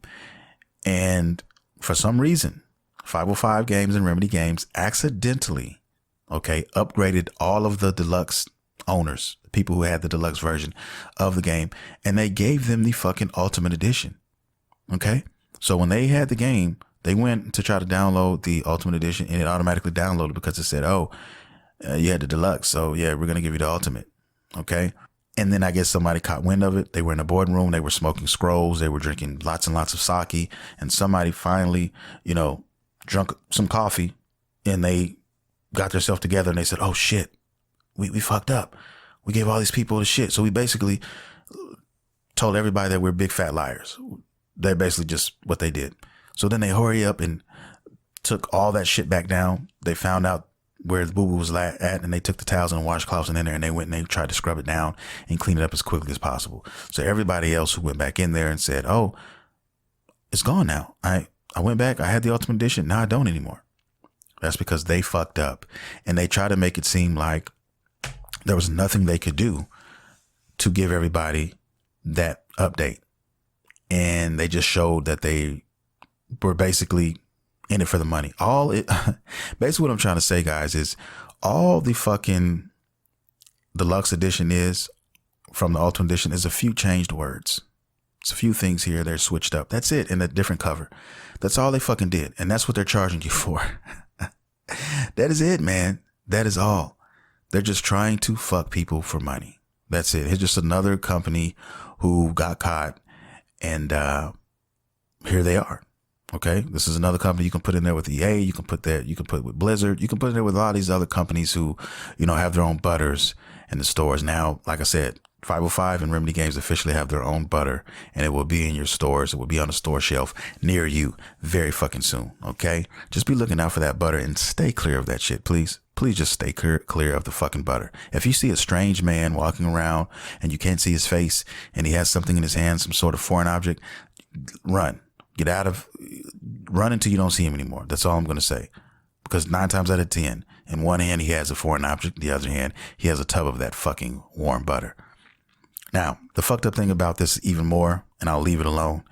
Speaker 3: And for some reason, 505 Games and Remedy Games accidentally, upgraded all of the deluxe owners, the people who had the deluxe version of the game, and they gave them the fucking Ultimate Edition. Okay. So when they had the game, they went to try to download the Ultimate Edition and it automatically downloaded because it said, you had the deluxe. So yeah, we're going to give you the Ultimate. Okay. And then I guess somebody caught wind of it. They were in a boardroom. They were smoking scrolls. They were drinking lots and lots of sake. And somebody finally, drunk some coffee and they got themselves together and they said, oh shit, we fucked up. We gave all these people the shit. So we basically told everybody that we're big fat liars. They're basically just what they did. So then they hurry up and took all that shit back down. They found out where the boo-boo was at, and they took the towels and washcloths in there, and they went and they tried to scrub it down and clean it up as quickly as possible. So everybody else who went back in there and said, oh, it's gone now. I went back, I had the Ultimate Edition, now I don't anymore. That's because they fucked up, and they tried to make it seem like there was nothing they could do to give everybody that update. And they just showed that they were basically in it for the money. Basically what I'm trying to say, guys, is all the fucking deluxe edition is from the Ultimate Edition is a few changed words. It's a few things here. They're switched up. That's it. In a different cover. That's all they fucking did. And that's what they're charging you for. That is it, man. That is all. They're just trying to fuck people for money. That's it. It's just another company who got caught, and here they are. Okay, this is another company you can put in there with EA. You can put with Blizzard. You can put it there with a lot of these other companies who, have their own butters in the stores. Now, like I said, 505 and Remedy Games officially have their own butter, and it will be in your stores. It will be on the store shelf near you very fucking soon. Okay, just be looking out for that butter and stay clear of that shit, please. Please just stay clear of the fucking butter. If you see a strange man walking around and you can't see his face and he has something in his hand, some sort of foreign object, run. Run until you don't see him anymore. That's all I'm going to say. Because 9 times out of 10, in one hand, he has a foreign object. The other hand, he has a tub of that fucking warm butter. Now, the fucked up thing about this even more, and I'll leave it alone,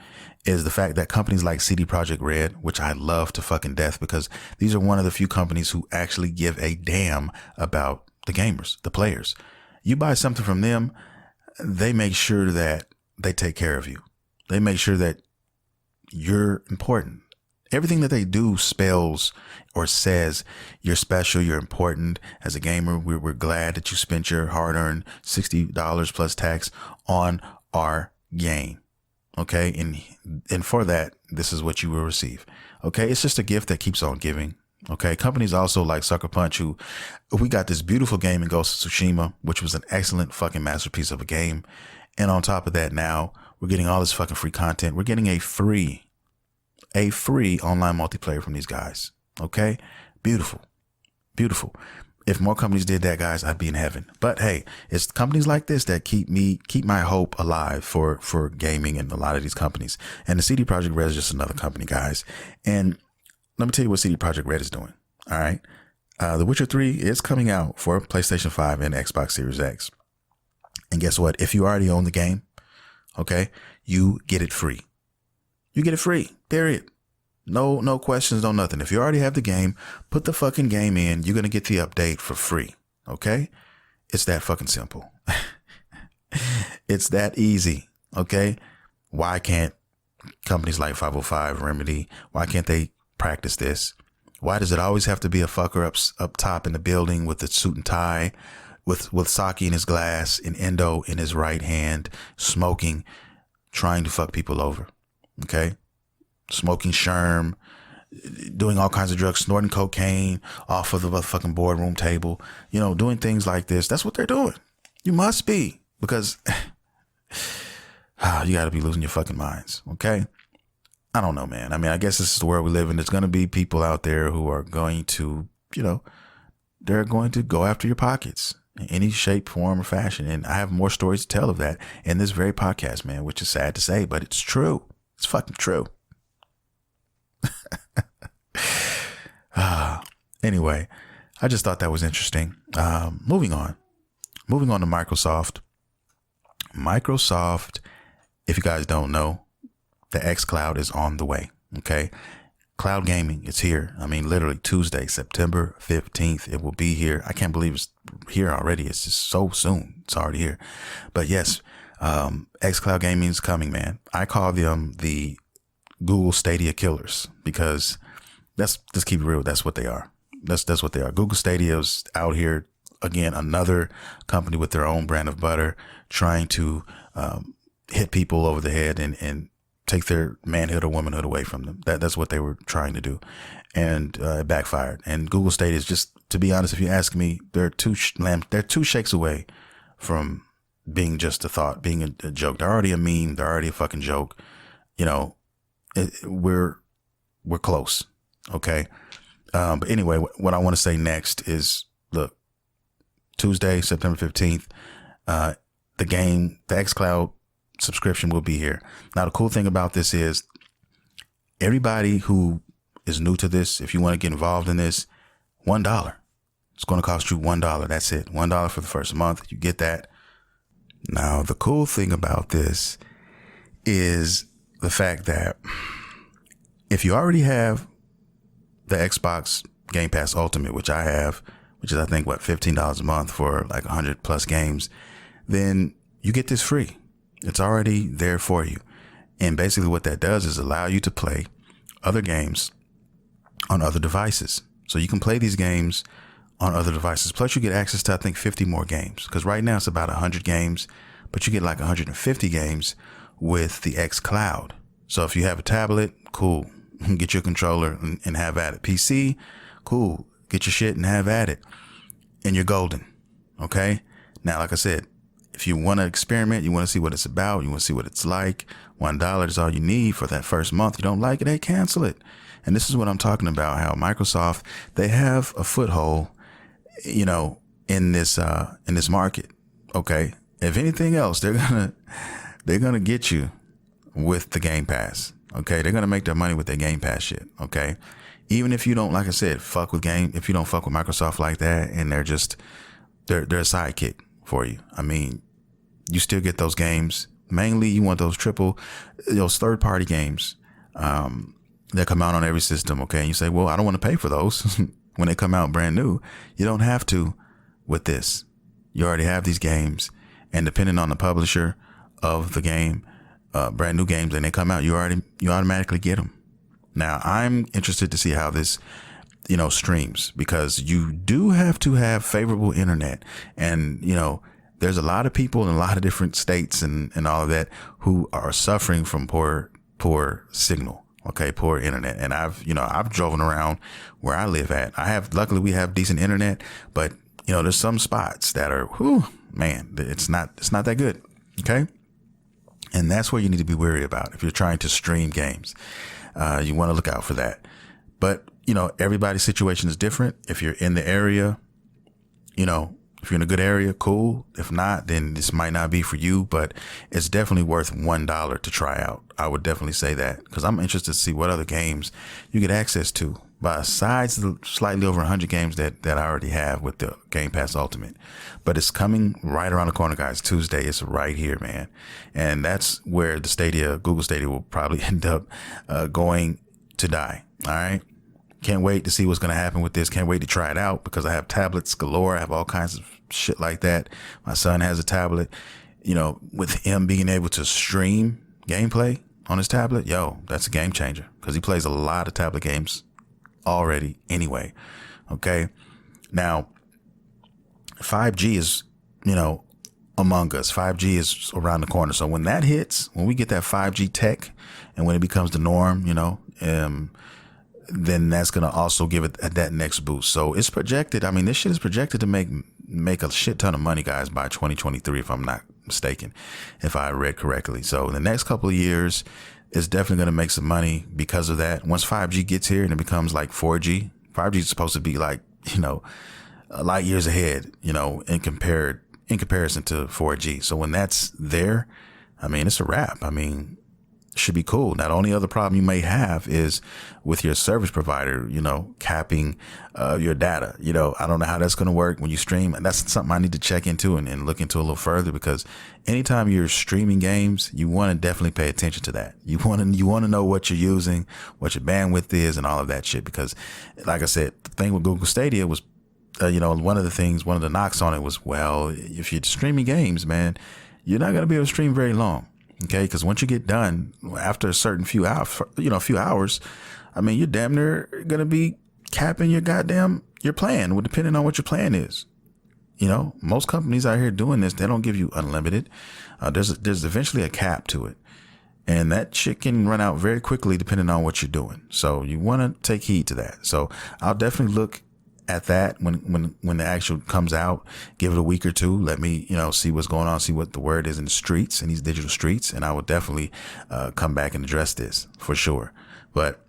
Speaker 3: is the fact that companies like CD Projekt Red, which I love to fucking death, because these are one of the few companies who actually give a damn about the gamers, the players. You buy something from them, they make sure that they take care of you. They make sure that you're important. Everything that they do spells or says you're special, you're important as a gamer. We're glad that you spent your hard-earned $60 plus tax on our game. Okay. And for that, this is what you will receive. Okay. It's just a gift that keeps on giving. Okay. Companies also like Sucker Punch, we got this beautiful game in Ghost of Tsushima, which was an excellent fucking masterpiece of a game. And on top of that, now we're getting all this fucking free content. We're getting a free online multiplayer from these guys. Okay. Beautiful. Beautiful. If more companies did that, guys, I'd be in heaven. But hey, it's companies like this that keep my hope alive for gaming and a lot of these companies. And the CD Projekt Red is just another company, guys. And let me tell you what CD Projekt Red is doing. All right. The Witcher 3 is coming out for PlayStation 5 and Xbox Series X. And guess what? If you already own the game, okay, you get it free. You get it free, period. No questions, no nothing. If you already have the game, put the fucking game in. You're going to get the update for free. Okay. It's that fucking simple. It's that easy. Okay. Why can't companies like 505 Remedy, why can't they practice this? Why does it always have to be a fucker up top in the building with the suit and tie, with sake in his glass and endo in his right hand, smoking, trying to fuck people over? Okay. Smoking sherm, doing all kinds of drugs, snorting cocaine off of the fucking boardroom table, doing things like this. That's what they're doing. You must be, because you got to be losing your fucking minds. Okay. I don't know, man. I mean, I guess this is the world we live in. There's going to be people out there who are going to, they're going to go after your pockets in any shape, form, or fashion. And I have more stories to tell of that in this very podcast, man, which is sad to say, but it's true. It's fucking true. Anyway, I just thought that was interesting. Moving on to Microsoft. Microsoft, if you guys don't know, the Xcloud is on the way. Okay. Cloud gaming, it's here. I mean, literally Tuesday, September 15th, it will be here. I can't believe it's here already. It's just so soon. It's already here. But yes, Xcloud gaming is coming, man. I call them the Google Stadia killers, because let's keep it real. That's what they are. That's what they are. Google Stadia's out here again, another company with their own brand of butter, trying to hit people over the head and take their manhood or womanhood away from them. That's what they were trying to do, and it backfired. And Google Stadia is just, to be honest, if you ask me, they're two shakes away from being just a thought, being a joke. They're already a meme. They're already a fucking joke. You know, we're close. Okay. But anyway, what I want to say next is, look, Tuesday, September 15th, the Xcloud subscription will be here. Now, the cool thing about this is everybody who is new to this, if you want to get involved in this, $1. It's going to cost you $1. That's it. $1 for the first month. You get that. Now, the cool thing about this is the fact that if you already have the Xbox Game Pass Ultimate, which I have, which is, I think, what, $15 a month for like 100 plus games, then you get this free. It's already there for you. And basically what that does is allow you to play other games on other devices. So you can play these games on other devices. Plus you get access to, I think, 50 more games, because right now it's about 100 games, but you get like 150 games with the Xcloud. So if you have a tablet, cool, get your controller and have at it. PC, cool, get your shit and have at it, and you're golden. Okay. Now, like I said, if you want to experiment, you want to see what it's about, you want to see what it's like, $1 is all you need for that first month. You don't like it, hey, cancel it. And this is what I'm talking about, how Microsoft, they have a foothold, you know, in this market. Okay. If anything else, they're going to get you with the Game Pass. Okay. They're going to make their money with their Game Pass shit. Okay. Even if you don't, like I said, if you don't fuck with Microsoft like that, and they're a sidekick for you. I mean, you still get those games. Mainly you want those third party games, that come out on every system. Okay. And you say, well, I don't want to pay for those when they come out brand new. You don't have to with this. You already have these games, and depending on the publisher of the game, brand new games, and they come out, you automatically get them. Now, I'm interested to see how this, you know, streams, because you do have to have favorable internet. And, you know, there's a lot of people in a lot of different states and all of that who are suffering from poor signal. Okay. Poor internet. And I've driven around where I live at. Luckily we have decent internet, but you know, there's some spots that are, man, it's not that good. Okay. And that's what you need to be wary about. If you're trying to stream games, you want to look out for that. But, you know, everybody's situation is different. If you're in the area, you know, if you're in a good area, cool. If not, then this might not be for you, but it's definitely worth $1 to try out. I would definitely say that, because I'm interested to see what other games you get access to besides the slightly over 100 games that I already have with the Game Pass Ultimate. But it's coming right around the corner, guys. Tuesday, it's right here, man. And that's where the Google Stadia will probably end up going to die. All right. Can't wait to see what's going to happen with this. Can't wait to try it out, because I have tablets galore. I have all kinds of shit like that. My son has a tablet. You know, with him being able to stream gameplay on his tablet, that's a game changer, because he plays a lot of tablet games already anyway. Okay. Now, 5G is, you know, among us. 5G is around the corner. So when that hits, when we get that 5G tech, and when it becomes the norm, you know, then that's going to also give it that next boost. So it's projected. I mean, this shit is projected to make a shit ton of money, guys, by 2023, if I'm not mistaken, if I read correctly. So in the next couple of years, it's definitely going to make some money because of that. Once 5G gets here and it becomes like 4G, 5G is supposed to be like, you know, light years ahead, you know, in comparison to 4G. So when that's there, I mean, it's a wrap. I mean, should be cool. Now, the only other problem you may have is with your service provider, you know, capping your data. You know, I don't know how that's going to work when you stream. And that's something I need to check into and look into a little further, because anytime you're streaming games, you want to definitely pay attention to that. You want to know what you're using, what your bandwidth is, and all of that shit. Because, like I said, the thing with Google Stadia was, you know, one of the knocks on it was, well, if you're streaming games, man, you're not going to be able to stream very long. Okay, because once you get done, after a certain few hours, I mean, you're damn near gonna be capping your plan, depending on what your plan is. You know, most companies out here doing this, they don't give you unlimited. There's eventually a cap to it, And that shit can run out very quickly depending on what you're doing. So you want to take heed to that. So I'll definitely look at that when the actual comes out. Give it a week or two. Let me, see what's going on, see what the word is in the streets, in these digital streets. And I will definitely come back and address this for sure. But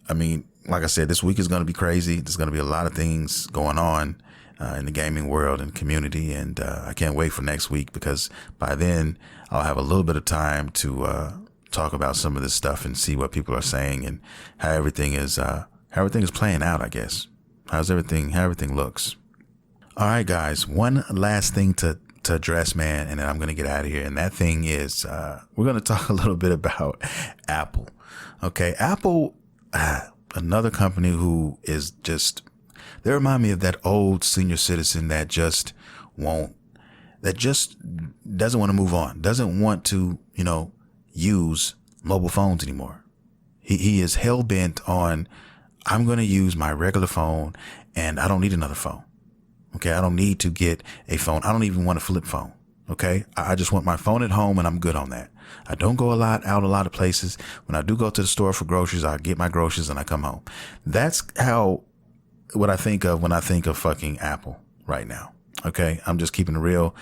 Speaker 3: I mean, like I said, this week is going to be crazy. There's going to be a lot of things going on in the gaming world and community. And I can't wait for next week, because by then I'll have a little bit of time to talk about some of this stuff and see what people are saying and how everything is playing out, I guess. How everything looks. All right, guys, one last thing to address, man, and then I'm going to get out of here. And that thing is, we're going to talk a little bit about Apple. Okay. Apple, another company who is just, they remind me of that old senior citizen that just doesn't want to move on, doesn't want to, use mobile phones anymore. He is hell bent on, I'm going to use my regular phone and I don't need another phone. Okay. I don't need to get a phone. I don't even want a flip phone. Okay. I just want my phone at home and I'm good on that. I don't go out a lot of places. When I do go to the store for groceries, I get my groceries and I come home. That's what I think of when I think of fucking Apple right now. Okay. I'm just keeping it real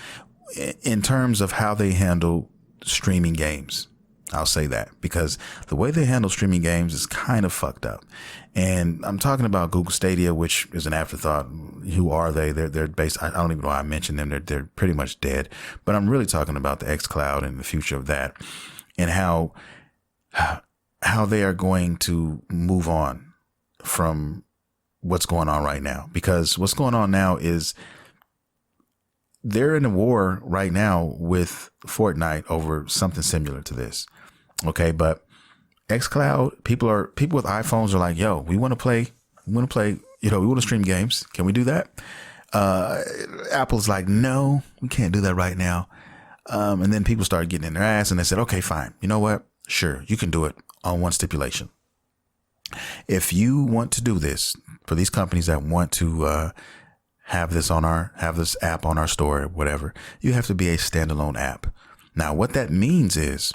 Speaker 3: in terms of how they handle streaming games. I'll say that, because the way they handle streaming games is kind of fucked up. And I'm talking about Google Stadia, which is an afterthought. Who are they? They're based. I don't even know why I mentioned them. They're pretty much dead. But I'm really talking about the Xcloud and the future of that, and how they are going to move on from what's going on right now. Because what's going on now is they're in a war right now with Fortnite over something similar to this. Okay, but Xcloud, people with iPhones are like, yo, we want to play, we want to stream games. Can we do that? Apple's like, no, we can't do that right now. And then people started getting in their ass and they said, okay, fine. You know what? Sure, you can do it on one stipulation. If you want to do this for these companies that want to have this app on our store or whatever, you have to be a standalone app. Now, what that means is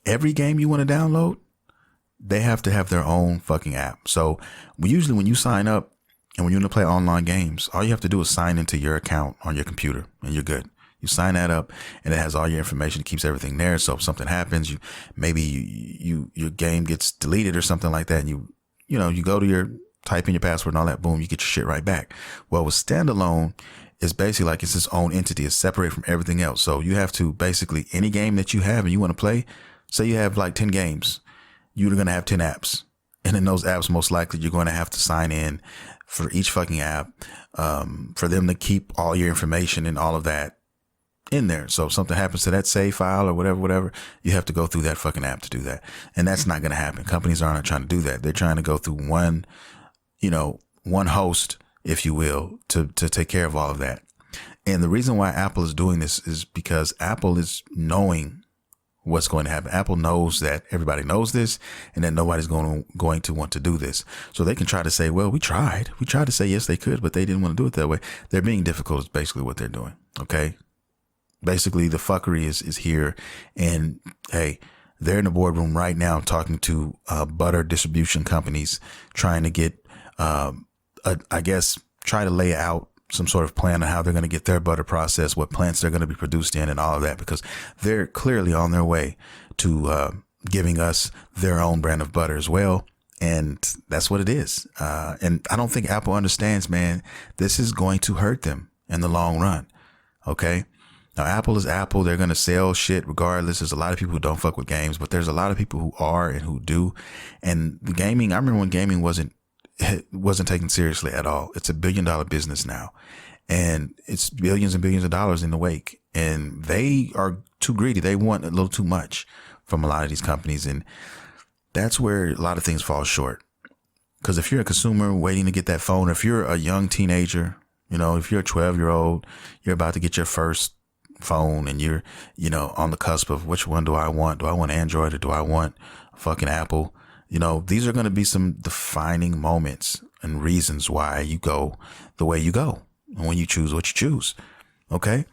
Speaker 3: every game you want to download, they have to have their own fucking app. So usually when you sign up and when you want to play online games, all you have to do is sign into your account on your computer and you're good. You sign that up and it has all your information. It keeps everything there. So if something happens, your game gets deleted or something like that. And you go to type in your password and all that, boom, you get your shit right back. Well, with standalone, it's basically like it's its own entity. It's separated from everything else. So you have to basically, any game that you have and you want to play, say you have like 10 games, you're going to have 10 apps. And in those apps, most likely you're going to have to sign in for each fucking app, for them to keep all your information and all of that in there. So if something happens to that save file or whatever, you have to go through that fucking app to do that. And that's not going to happen. Companies aren't trying to do that. They're trying to go through one host, if you will, to take care of all of that. And the reason why Apple is doing this is because Apple is knowing what's going to happen. Apple knows that everybody knows this and that nobody's going to want to do this. So they can try to say, well, we tried to say yes, they could, but they didn't want to do it that way. They're being difficult is basically what they're doing. Okay. Basically the fuckery is here, and hey, they're in the boardroom right now talking to butter distribution companies, trying to get, try to lay out some sort of plan on how they're going to get their butter processed, what plants they're going to be produced in and all of that, because they're clearly on their way to giving us their own brand of butter as well. And that's what it is. And I don't think Apple understands, man, this is going to hurt them in the long run. Okay. Now, Apple is Apple. They're going to sell shit regardless. There's a lot of people who don't fuck with games, but there's a lot of people who are and who do. And the gaming, I remember when gaming wasn't taken seriously at all. It's $1 billion business now, and it's billions and billions of dollars in the wake. And they are too greedy. They want a little too much from a lot of these companies. And that's where a lot of things fall short. Because if you're a consumer waiting to get that phone, or if you're a young teenager, if you're a 12-year-old, you're about to get your first phone and you're, on the cusp of which one do I want? Do I want Android or do I want fucking Apple? These are going to be some defining moments and reasons why you go the way you go and when you choose what you choose. Okay.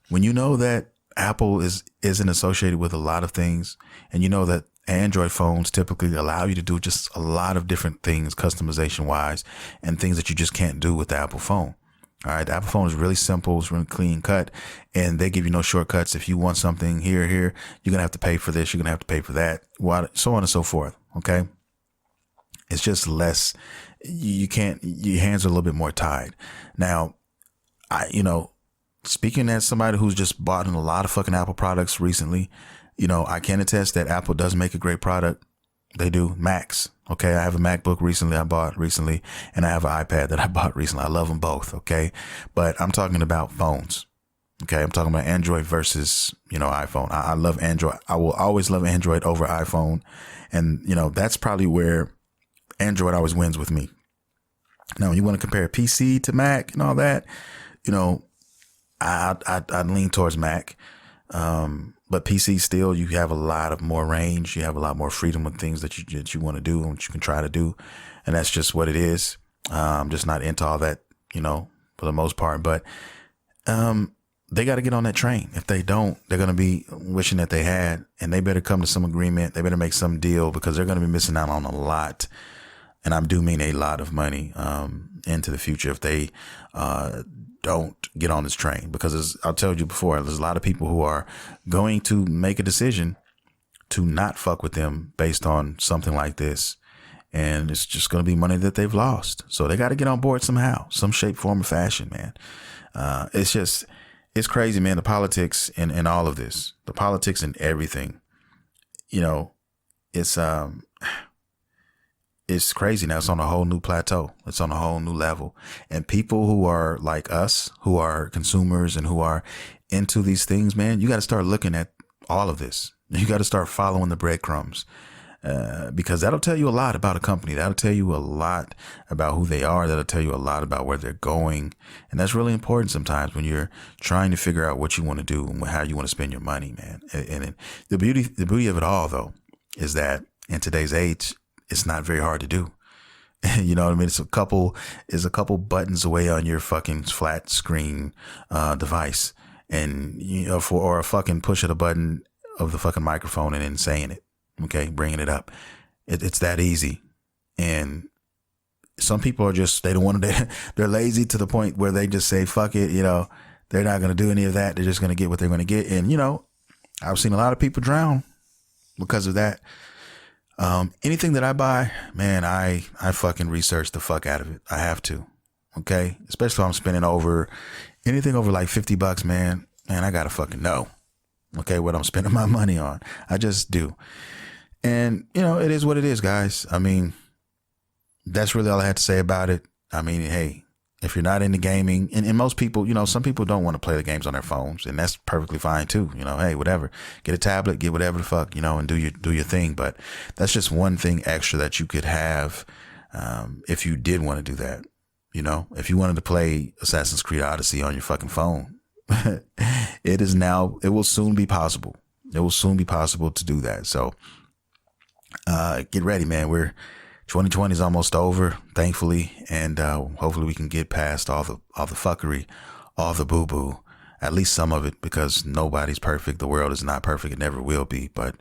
Speaker 3: When you know that Apple isn't associated with a lot of things, and you know that Android phones typically allow you to do just a lot of different things customization wise and things that you just can't do with the Apple phone. All right. The Apple phone is really simple. It's really clean cut and they give you no shortcuts. If you want something here, you're going to have to pay for this. You're going to have to pay for that, so on and so forth. Okay. It's just less. You can't, your hands are a little bit more tied. Now, speaking as somebody who's just bought in a lot of fucking Apple products recently, I can attest that Apple does make a great product. They do. Macs. Okay. I have a MacBook I bought recently, and I have an iPad that I bought recently. I love them both. Okay. But I'm talking about phones. Okay. I'm talking about Android versus, iPhone. I love Android. I will always love Android over iPhone. And, that's probably where Android always wins with me. Now, when you want to compare PC to Mac and all that, I lean towards Mac. But PC still, you have a lot of more range. You have a lot more freedom with things that you want to do and what you can try to do. And that's just what it is. I'm just not into all that, for the most part. But they got to get on that train. If they don't, they're going to be wishing that they had. And they better come to some agreement. They better make some deal because they're going to be missing out on a lot. And I do mean a lot of money into the future if they don't get on this train, because as I told you before, there's a lot of people who are going to make a decision to not fuck with them based on something like this. And it's just going to be money that they've lost. So they got to get on board somehow, some shape, form, or fashion, man. It's crazy, man. The politics and all of this, the politics and everything, it's crazy now. It's on a whole new plateau. It's on a whole new level. And people who are like us, who are consumers and who are into these things, man, you got to start looking at all of this. You got to start following the breadcrumbs because that'll tell you a lot about a company. That'll tell you a lot about who they are. That'll tell you a lot about where they're going. And that's really important sometimes when you're trying to figure out what you want to do and how you want to spend your money, man. And the beauty of it all, though, is that in today's age, it's not very hard to do. You know what I mean? It's a couple buttons away on your fucking flat screen device, and or a fucking push of the button of the fucking microphone and then saying it. Okay, bringing it up. It's that easy. And some people are just, they don't want to. They're lazy to the point where they just say fuck it. They're not going to do any of that. They're just going to get what they're going to get. And I've seen a lot of people drown because of that. Anything that I buy, man, I fucking research the fuck out of it. I have to. Okay. Especially if I'm spending anything over like $50, man, I gotta fucking know. Okay. What I'm spending my money on. I just do. And it is what it is, guys. I mean, that's really all I had to say about it. I mean, hey, if you're not into gaming, and most people, some people don't want to play the games on their phones, and that's perfectly fine too. Hey, whatever, get a tablet, get whatever the fuck, and do your thing. But that's just one thing extra that you could have, if you did want to do that. If you wanted to play Assassin's Creed Odyssey on your fucking phone, it will soon be possible. It will soon be possible to do that. So, get ready, man. 2020 is almost over, thankfully, and hopefully we can get past all the fuckery, all the boo-boo, at least some of it, because nobody's perfect. The world is not perfect. It never will be. But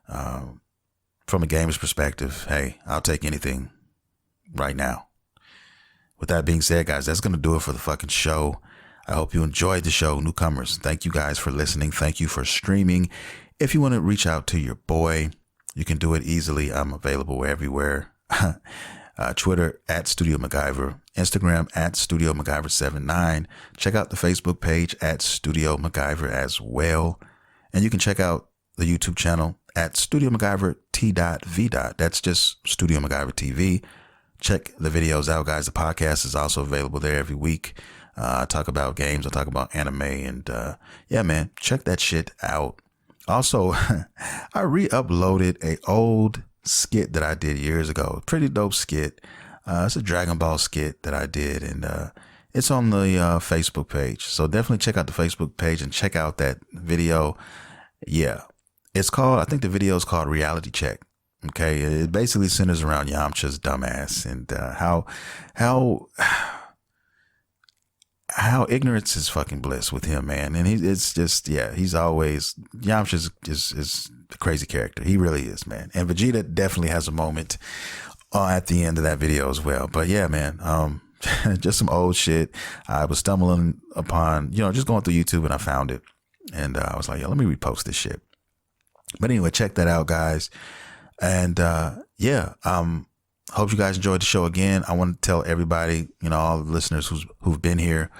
Speaker 3: from a gamer's perspective, hey, I'll take anything right now. With that being said, guys, that's going to do it for the fucking show. I hope you enjoyed the show. Newcomers, thank you guys for listening. Thank you for streaming. If you want to reach out to your boy, you can do it easily. I'm available everywhere. Twitter at StudioMguyvR, Instagram at StudioMguyvR79. Check out the Facebook page at StudioMguyvR as well. And you can check out the YouTube channel at StudioMguyvR.T.V. That's just StudioMguyvR TV. Check the videos out, guys. The podcast is also available there every week. I talk about games. I talk about anime. And yeah, man, check that shit out. Also, I re-uploaded a old skit that I did years ago. Pretty dope skit. It's a Dragon Ball skit that I did, and it's on the Facebook page. So definitely check out the Facebook page and check out that video. Yeah, I think the video is called Reality Check. Okay, it basically centers around Yamcha's dumbass and how ignorance is fucking bliss with him, man. And it's just, yeah, he's always, Yamcha is a crazy character. He really is, man. And Vegeta definitely has a moment at the end of that video as well. But yeah, man, just some old shit. I was stumbling upon, just going through YouTube, and I found it. And I was like, let me repost this shit. But anyway, check that out, guys. And hope you guys enjoyed the show again. I want to tell everybody, all the listeners who've been here,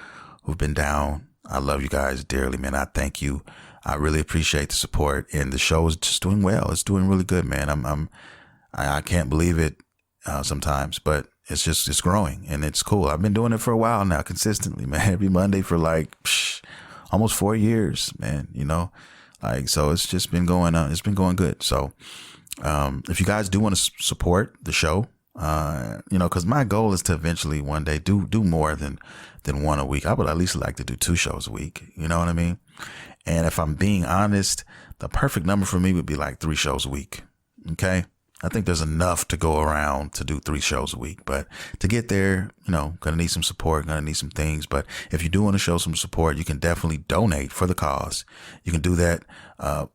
Speaker 3: who've been down. I love you guys dearly, man. I thank you. I really appreciate the support, and the show is just doing well. It's doing really good, man. I can't believe it sometimes, but it's growing, and it's cool. I've been doing it for a while now, consistently, man. Every Monday for like almost 4 years, man. So it's just been going on. It's been going good. So if you guys do want to support the show, because my goal is to eventually one day do more than one a week. I would at least like to do 2 shows a week. You know what I mean? And if I'm being honest, the perfect number for me would be like 3 shows a week. Okay. I think there's enough to go around to do 3 shows a week, but to get there, gonna need some support, gonna need some things. But if you do want to show some support, you can definitely donate for the cause. You can do that or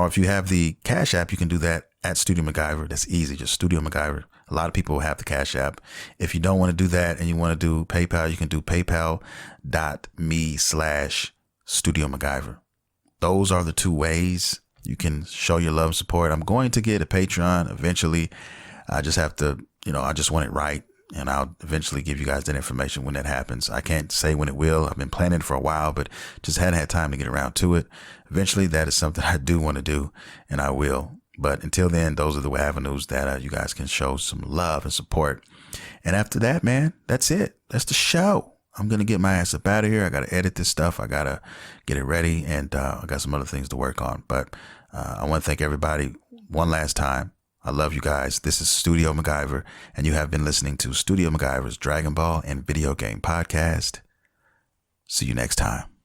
Speaker 3: if you have the Cash App, you can do that at StudioMguyvR. That's easy. Just StudioMguyvR. A lot of people have the Cash App. If you don't want to do that and you want to do PayPal, you can do paypal.me/StudioMaguyver. Those are the 2 ways you can show your love and support. I'm going to get a Patreon eventually. I just have to, I just want it right. And I'll eventually give you guys that information when that happens. I can't say when it will. I've been planning for a while, but just hadn't had time to get around to it. Eventually, that is something I do want to do, and I will. But until then, those are the avenues that you guys can show some love and support. And after that, man, that's it. That's the show. I'm going to get my ass up out of here. I got to edit this stuff. I got to get it ready, and I got some other things to work on. But I want to thank everybody one last time. I love you guys. This is Studio MacGyver, and you have been listening to Studio MacGyver's Dragon Ball and Video Game Podcast. See you next time.